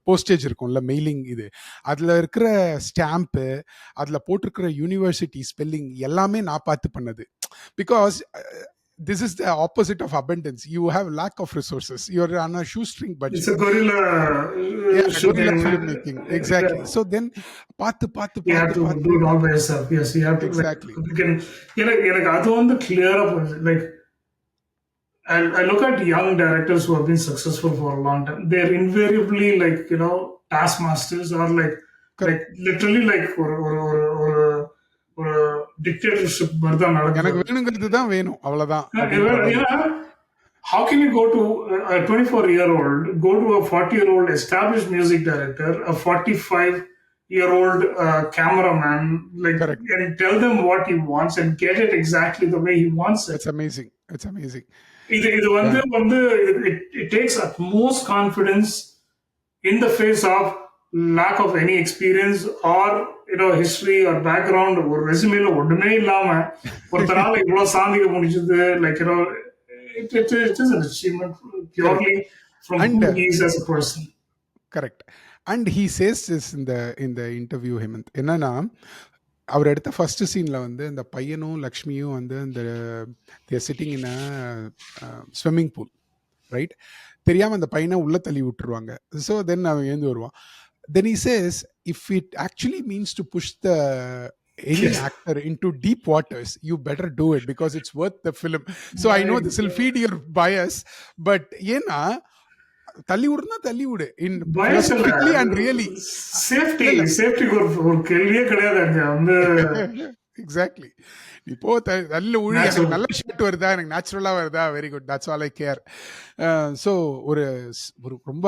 போஸ்டேஜ் இருக்கும்ல மெயிலிங், இது அதுல இருக்கிற ஸ்டாம்ப், அதுல போட்டிருக்கிற யூனிவர்சிட்டி ஸ்பெல்லிங் எல்லாமே நான் பார்த்து பண்ணது. Because this is the opposite of abundance. You have lack of resources, you're on a shoestring budget. It's a guerrilla filmmaking. Exactly. So then you have to do it all by yourself. Yes, you have to. Exactly. எனக்கு அது வந்து clear-ஆ புரியுது. Like I look at young directors who have been successful for a long time. They're invariably like, taskmasters or like literally like ஒரு dictatorship மாதிரி தான் நடக்குது. எனக்கு வேணுங்கிறது தான் வேணும், அவ்வளவுதான். How can you go to a 24-year-old, go to a 40-year-old established music director, a 45-year-old cameraman, like, and tell them what he wants and get it exactly the way he wants it? It's amazing. இது வந்து it takes utmost confidence in the face of lack of any experience or history or background. ஒரு ரெsumeல ஒண்ணுமே இல்லாம ஒருத்தரால இவ்வளவு சாதிக்க முடிஞ்சது, like it is an achievement purely from who he is as a person. Correct. And he says this in the interview, Hemant. என்னன்னா அவர் எடுத்த first சீன்ல வந்து இந்த பையனும் லக்ஷ்மியும் வந்து இந்த sitting in swimming pool, right? தெரியாம அந்த பையனை உள்ள தள்ளி விட்டுருவாங்க. ஸோ தென் அவன் எழுந்து வருவான். Then he says, if it actually means to push any actor into deep waters, you better do it because it's worth the film. So I know this will feed your bias, but ஏன்னா தள்ளி விடு in philosophically and really. Safety ஒரு கேள்வியே கிடையாது அங்க வந்து. Exactly. இப்போ நல்ல ஊழி, எனக்கு நல்ல ஷாட் வருதா, எனக்கு நேச்சுரலா வருதா, very good, that's all I care. So ஒரு ரொம்ப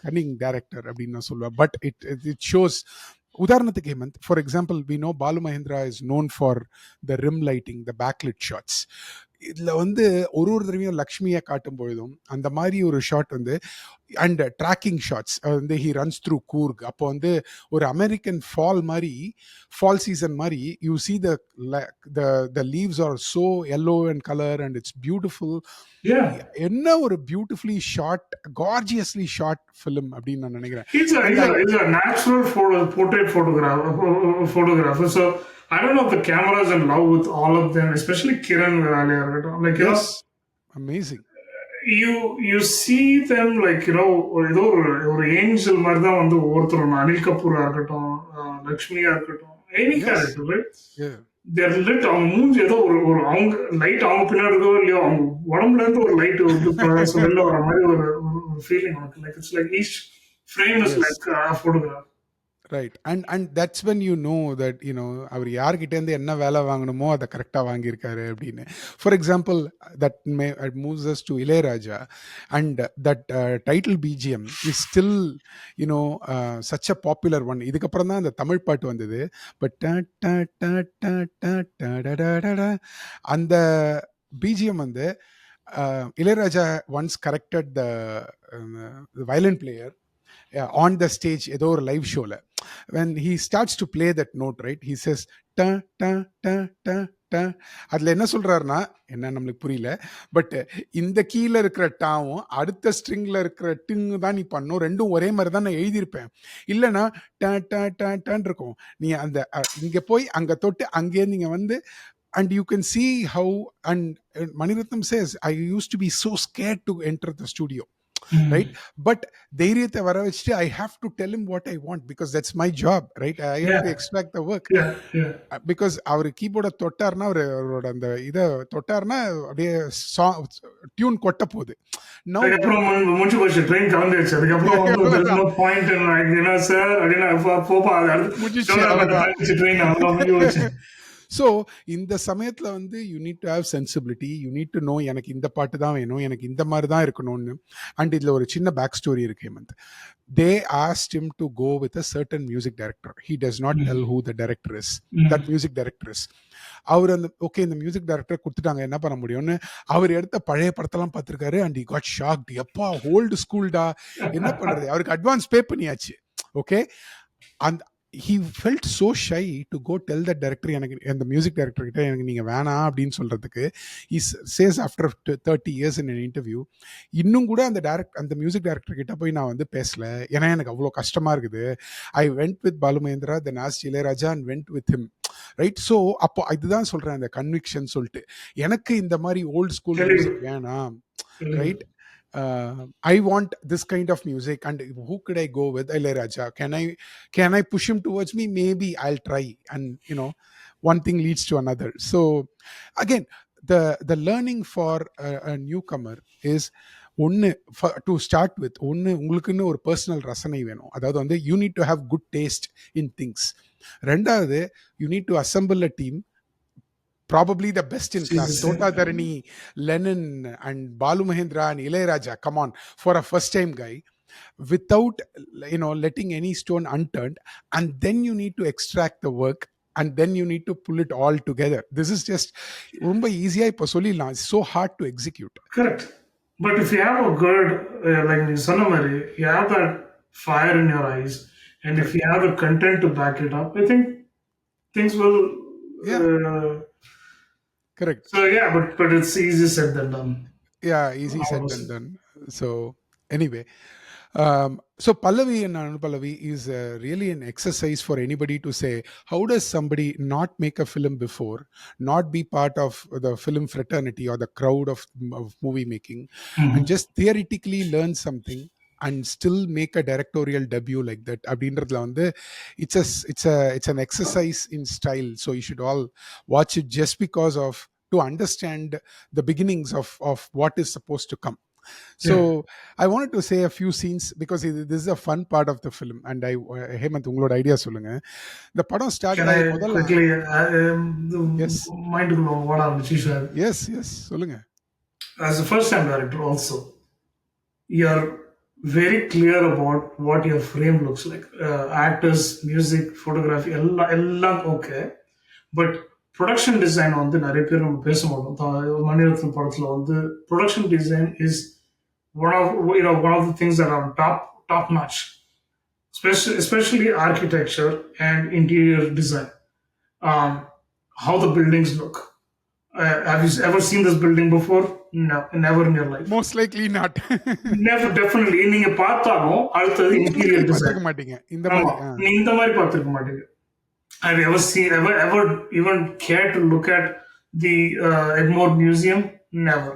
கன்னிங் டைரக்டர் அப்படின்னு நான் சொல்லுவேன். But it shows. உதாரணத்துக்கு Hemanth, for example, we know Balu Mahendra is known for the rim lighting, the backlit shots. இதில் வந்து ஒரு தடவையும் லக்ஷ்மியை காட்டும் பொழுதும் அந்த மாதிரி ஒரு ஷாட் வந்து, அண்ட் ட்ராக்கிங் ஷாட்ஸ் வந்து ஹி ரன்ஸ் த்ரூ கூர்க். அப்போ வந்து ஒரு அமெரிக்கன் ஃபால் சீசன் மாதிரி you see the leaves are so yellow in color and it's beautiful. என்ன ஒரு பியூட்டிஃபுல்லி ஷாட், கார்ஜியஸ்லி ஷாட் ஃபிலிம் அப்படின்னு நான் நினைக்கிறேன். It's a natural portrait photographer. So I don't know if the camera is in love with all of them, especially Kiran Virali. Like, yes, amazing. You see them like, ஏதோ ஒரு angel மாதிரி தான் வந்து ஒவ்வொருத்தரும், அனில் கபூரா இருக்கட்டும், லக்ஷ்மியா இருக்கட்டும், any character, right? They're lit. அவங்க மூஞ்சி ஏதோ ஒரு அவங்க லைட் அவங்க பின்னாடி இருக்கோ இல்லையோ, அவங்க உடம்புல இருந்து ஒரு லைட் வந்து வெளில வர மாதிரி ஒரு ஃபீலிங் உனக்கு. Like it's like each frame is like a photograph. Right. And that's when you know that, அவர் யார்கிட்ட இருந்து என்ன வேலை வாங்கணுமோ அதை கரெக்டாக வாங்கியிருக்காரு அப்படின்னு. For example, that moves us to Ilayaraja, and that title BGM is still, such a popular one. இதுக்கப்புறம் தான் அந்த தமிழ் பாட்டு வந்தது. பட் அந்த BGM வந்து Ilayaraja once corrected the violin player on the stage, ஏதோ ஒரு லைவ் ஷோல. when he starts to play that note, right, he says ta ta ta ta ta. அதுல என்ன சொல்றாருன்னா, என்ன நம்மளுக்கு புரியல, பட் இந்த கீழ இருக்கிற டாவும் அடுத்த ஸ்ட்ரிங்ல இருக்கிற டிங்கு தான் நீ பண்ணும், ரெண்டும் ஒரே மாதிரி தான் நான் எழுதியிருப்பேன், இல்லைன்னா ட ட ட டான் இருக்கும். நீ அந்த இங்க போய் அங்க தொட்டு அங்கே நீங்க வந்து, and you can see how, and Maniratnam says, I used to be so scared to enter the studio. Right? But தைரியத்தை வர வச்சுட்டு I have to tell him what I want because that's my job, right? I have Yeah, to extract the work. yeah, yeah. Because அவர் கீபோர்டை தொட்டார்னா அவரோட அந்த இதை தொட்டார்னா அப்படியே டியூன் கொட்ட போகுது. Now அதுக்கப்புறம் முடிஞ்சு போச்சு, ட்ரெயின் கிளம்பிடுச்சு. அதுக்கப்புறம் வந்து no point in like, you know, sir அப்படின்னா போப்பா அது அடுத்து ட்ரெயின் அவ்வளோ முடிஞ்சு போச்சு. ஸோ இந்த சமயத்தில் வந்து you need to have sensibility, you need to know எனக்கு இந்த பாட்டு தான் வேணும், எனக்கு இந்த மாதிரி தான் இருக்கணும்னு. அண்ட் இதில் ஒரு சின்ன பேக் ஸ்டோரி இருக்கு ஹேமந்த். தே asked him to go with a certain music director. He does not tell who the director is, that music director is. அவர் அந்த ஓகே இந்த மியூசிக் டைரக்டர் கொடுத்துட்டாங்க, என்ன பண்ண முடியும்னு அவர் எடுத்த பழைய படத்தெல்லாம் பார்த்துருக்காரு. And he got shocked. எப்பா ஓல்டு ஸ்கூல்டா, என்ன பண்ணுறது, அவருக்கு அட்வான்ஸ் பே பண்ணியாச்சு. ஓகே, அந்த he felt so shy to go tell the director, எனக்கு அந்த மியூசிக் டைரக்டர் கிட்ட எனக்கு நீங்கள் வேணாம் அப்படின்னு சொல்கிறதுக்கு. he says after 30 years in an interview, இன்னும் கூட அந்த மியூசிக் டைரக்டர் கிட்ட போய் நான் வந்து பேசல, ஏன்னா எனக்கு அவ்வளோ கஷ்டமாக இருக்குது. I went with Balu Mahendra, then asked Ilayaraja and went with him, right? So அப்போ இதுதான் சொல்கிறேன், அந்த கன்விக்ஷன் சொல்லிட்டு எனக்கு இந்த மாதிரி ஓல்டு ஸ்கூல் மியூசிக் வேணாம், right? I want this kind of music, and who could I go with? Ilayaraja. Can I push him towards me? Maybe I'll try, and you know, one thing leads to another. So again, the learning for a newcomer is ஒன்று to start with, ஒன்று உங்களுக்குன்னு ஒரு personal ரசனை வேணும், அதாவது வந்து you need to have good taste in things. ரெண்டாவது, you need to assemble a team, probably the best in class. Tota Dharani, Lennon and Balu Mahendra and Ilayaraja, come on, for a first time guy, without, you know, letting any stone unturned. And then you need to extract the work, and then you need to pull it all together. This is just ரொம்ப ஈஸியா இப்ப சொல்லிடலாம், it's so hard to execute. Correct. But if you have a good, like you சொன்ன மாதிரி, you have that fire in your eyes, and if you have the content to back it up, I think things will correct. So yeah, but it's easy said than done. Yeah, easy said than done. So anyway, so Pallavi and Anupallavi is really an exercise for anybody to say, how does somebody not make a film before, not be part of the film fraternity or the crowd of movie making, and just theoretically learn something and still make a directorial debut like that? அப்படின்றதுல வந்து it's an exercise in style, so you should all watch it just because of to understand the beginnings of what is supposed to come. So I wanted to say a few scenes because this is a fun part of the film, and Hemant, உங்களோட idea சொல்லுங்க. இந்த படம் start ஆகி முதல்ல மைண்டுக்குள்ள ஓட ஆரம்பிச்சு. S சொல்லுங்க. As a first time director also, you're very clear about what your frame looks like. Actors, music, photography, எல்லாம் okay, but ப்ரொடக்ஷன் டிசைன் வந்து நிறைய பேர் நம்ம பேச மாட்டோம். மணிரத்னம் படத்துல வந்து production design is one of the things that are top notch, especially architecture and interior design. How the buildings look. Have you ever seen this building before? No, never in your life. Most likely not. Never, definitely. நீங்க பார்த்தாலும் அடுத்தது interior design மாட்டீங்க, இந்த மாதிரி நீங்க இந்த மாதிரி பார்த்திருக்க மாட்டீங்க. Have you ever even cared to look at the Egmore Museum? Never.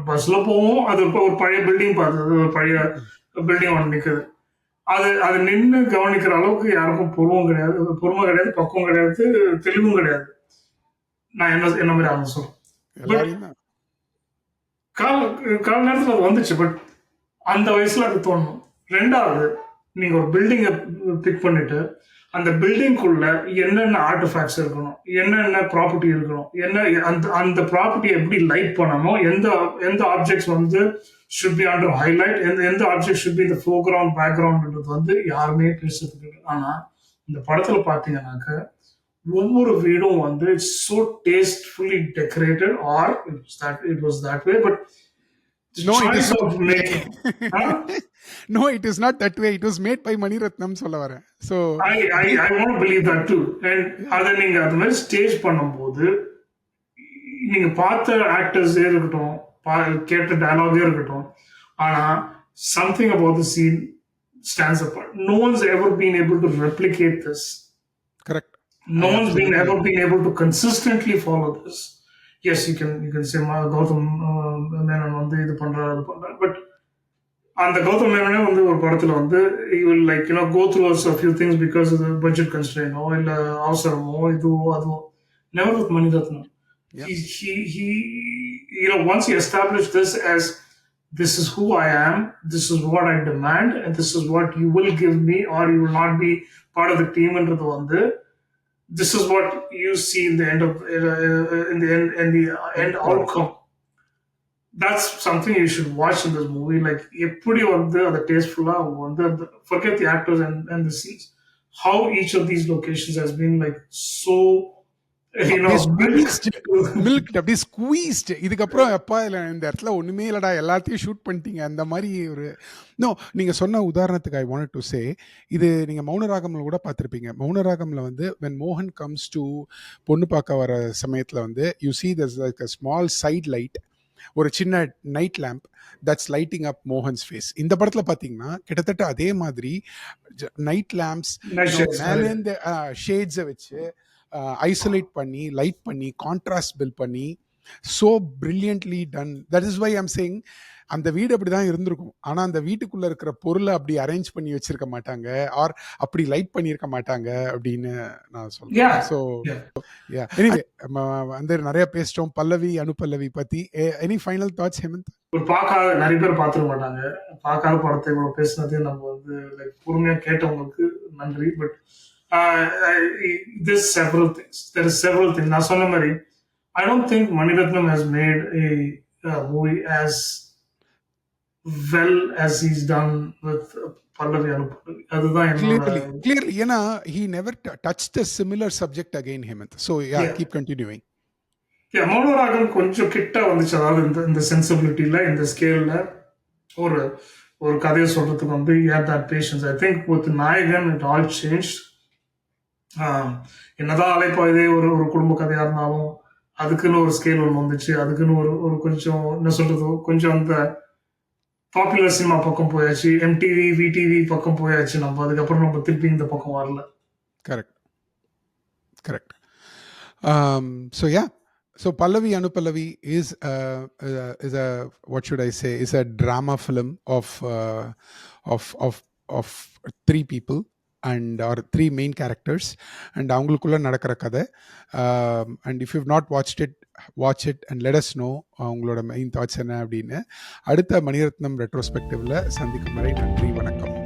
பஸ்ல போவோம், அது ஒரு பழைய பில்டிங் பார்த்தது, ஒரு பழைய பில்டிங் ஒன்று நிற்குது. அது நின்று கவனிக்கிற அளவுக்கு யாருக்கும் பொறுமை கிடையாது, பக்குவம் கிடையாது, தெளிவும் கிடையாது. நான் என்ன மாதிரி அவங்க சொல்றேன். கால நேரத்தில் அது வந்துச்சு, பட் அந்த வயசுல அது தோணும். ரெண்டாவது, நீங்க ஒரு பில்டிங்கை பிக் பண்ணிட்டு அந்த பில்டிங்குள்ள என்னென்ன ஆர்டிஃபேக்ட்ஸ் இருக்கணும், என்னென்ன ப்ராப்பர்ட்டி இருக்கணும், அந்த ப்ராப்பர்ட்டி எப்படி லைட் பண்ணணும், எந்த ஆப்ஜெக்ட்ஸ் வந்து ஷுட் பி அண்டர் ஹைலைட், எந்த ஆப்ஜெக்ட் ஷுட் பி இந்த ஃபோர்கிரவுண்ட் பேக்ரவுண்ட்ன்றது வந்து யாருமே பேசுறதுக்கு. ஆனா இந்த படத்துல பாத்தீங்கன்னாக்க ஒவ்வொரு வீடும் வந்து it's so tastefully decorated, or it was that way, but no, it is of making. No, it is not that way. It was made by Maniratnam சொல்ல வரேன். So I want to believe that too. And அத நீங்க அது மாதிரி stage பண்ணும்போது நீங்க பார்த்த ஆக்டர்ஸே இருக்கட்டும், கேட்ட டயலாகே இருக்கட்டும், ஆனா something about the scene stands apart. No one's ever been able to replicate this. Correct. No one's ever been able to consistently follow this. Yes, you can say Gautam Menon வந்து இது பண்றாரு, but அந்த கௌதம் மேனனே வந்து ஒரு படத்துல வந்து he will like go through a few things because of the budget constraint இல்ல அவசரமோ இதுவோ அதுவோ. Never with Maniratnam. Yeah. He once he established this as this is who I am, this is what I demand, and this is what you will give me or you will not be part of the team என்றது வந்து this is what you see in the end of in the end outcome. That's something you should watch in this movie. Like எப்படி வந்து அதை டேஸ்ட்ஃபுல்லா அவங்க வந்து forget the actors and the scenes, how each of these locations has been like so milk அப்படியே ஸ்குவீஸ்ட். இதுக்கப்புறம் எப்பா இல்லை இந்த இடத்துல ஒண்ணுமே இல்லடா எல்லாத்தையும் ஷூட் பண்ணிட்டீங்க அந்த மாதிரி ஒரு நோ. நீங்க சொன்ன உதாரணத்துக்கு ஐ வாண்ட் டு சே இது நீங்க மௌனராகம்ல கூட பார்த்துருப்பீங்க. மௌனராகம்ல வந்து when மோகன் கம்ஸ் டு பொண்ணு பார்க்க வர சமயத்துல வந்து you see there's like a small side light, ஒரு சின்ன night lamp that's lighting up Mohan's face. இந்த படத்துல பாத்தீங்கன்னா கிட்டத்தட்ட அதே மாதிரி நைட் லேம்ப்ஸ் மேலேருந்து ஷேட்ஸை வச்சு ஐசோலேட் பண்ணி லைட் பண்ணி கான்ட்ராஸ்ட் பில் பண்ணி so brilliantly done. That is why I'm saying அந்த வீடு அப்படிதான் இருந்திருக்கும். ஆனா அந்த வீட்டுக்குள்ள இருக்கிற பொருளை அப்படி அரேஞ்ச் பண்ணி வச்சிருக்க மாட்டாங்க ஆர் அப்படி லைட் பண்ணியிருக்க மாட்டாங்க அப்படின்னு நான் சொல்றேன். ஸோ எனிவே வந்து நிறைய பேசிட்டோம் பல்லவி அனுபல்லவி பத்தி. Any final thoughts Hemanth? ஒரு பார்க்காத நிறைய பேர் பார்த்துக்க மாட்டாங்க. பார்க்காத படத்தை இவ்வளவு பேசினது நம்ம வந்து லைக் பொறுமையா கேட்டவங்களுக்கு நன்றி. But there's several things. நான் சொன்ன மாதிரி I don't think Maniratnam has made a movie as well as he's done with Pallavi Anupallavi. அதுதான் clearly ஏன்னா he never touched a similar subject again, Hemant. So keep continuing. Mouna Ragam கொஞ்சம் கிட்ட வந்துச்சு. அதாவது இந்த சென்சிபிலிட்டியில இந்த ஸ்கேல்ல ஒரு கதையை சொல்றதுக்கு வந்து he had that patience. I think with நாயகன் it all changed. என்னதான் அலைப்பாயுதே ஒரு குடும்ப கதையா இருந்தாலும் அதுக்குன்னு ஒரு ஸ்கேல் ஒன்று வந்துச்சு. அதுக்குன்னு ஒரு கொஞ்சம் என்ன சொல்றது கொஞ்சம் அந்த பாப்புலர் சினிமா பக்கம் போயாச்சு, எம்டிவி விடிவி பக்கம் போயாச்சு. நம்ம அதுக்கப்புறம் நம்ம திருப்பி இந்த பக்கம் வரல. Correct. So Pallavi Anupallavi is a what should I say, is a drama film of three people and or three main characters and அவங்களுக்குள்ள நடக்கிற கதை. And if you've not watched it, watch it and let us know உங்களோட main thoughts என்ன அப்படின்னு. அடுத்த மணிரத்னம் ரெட்ரோஸ்பெக்டிவ்ல சந்திக்கும் வரை நன்றி, வணக்கம்.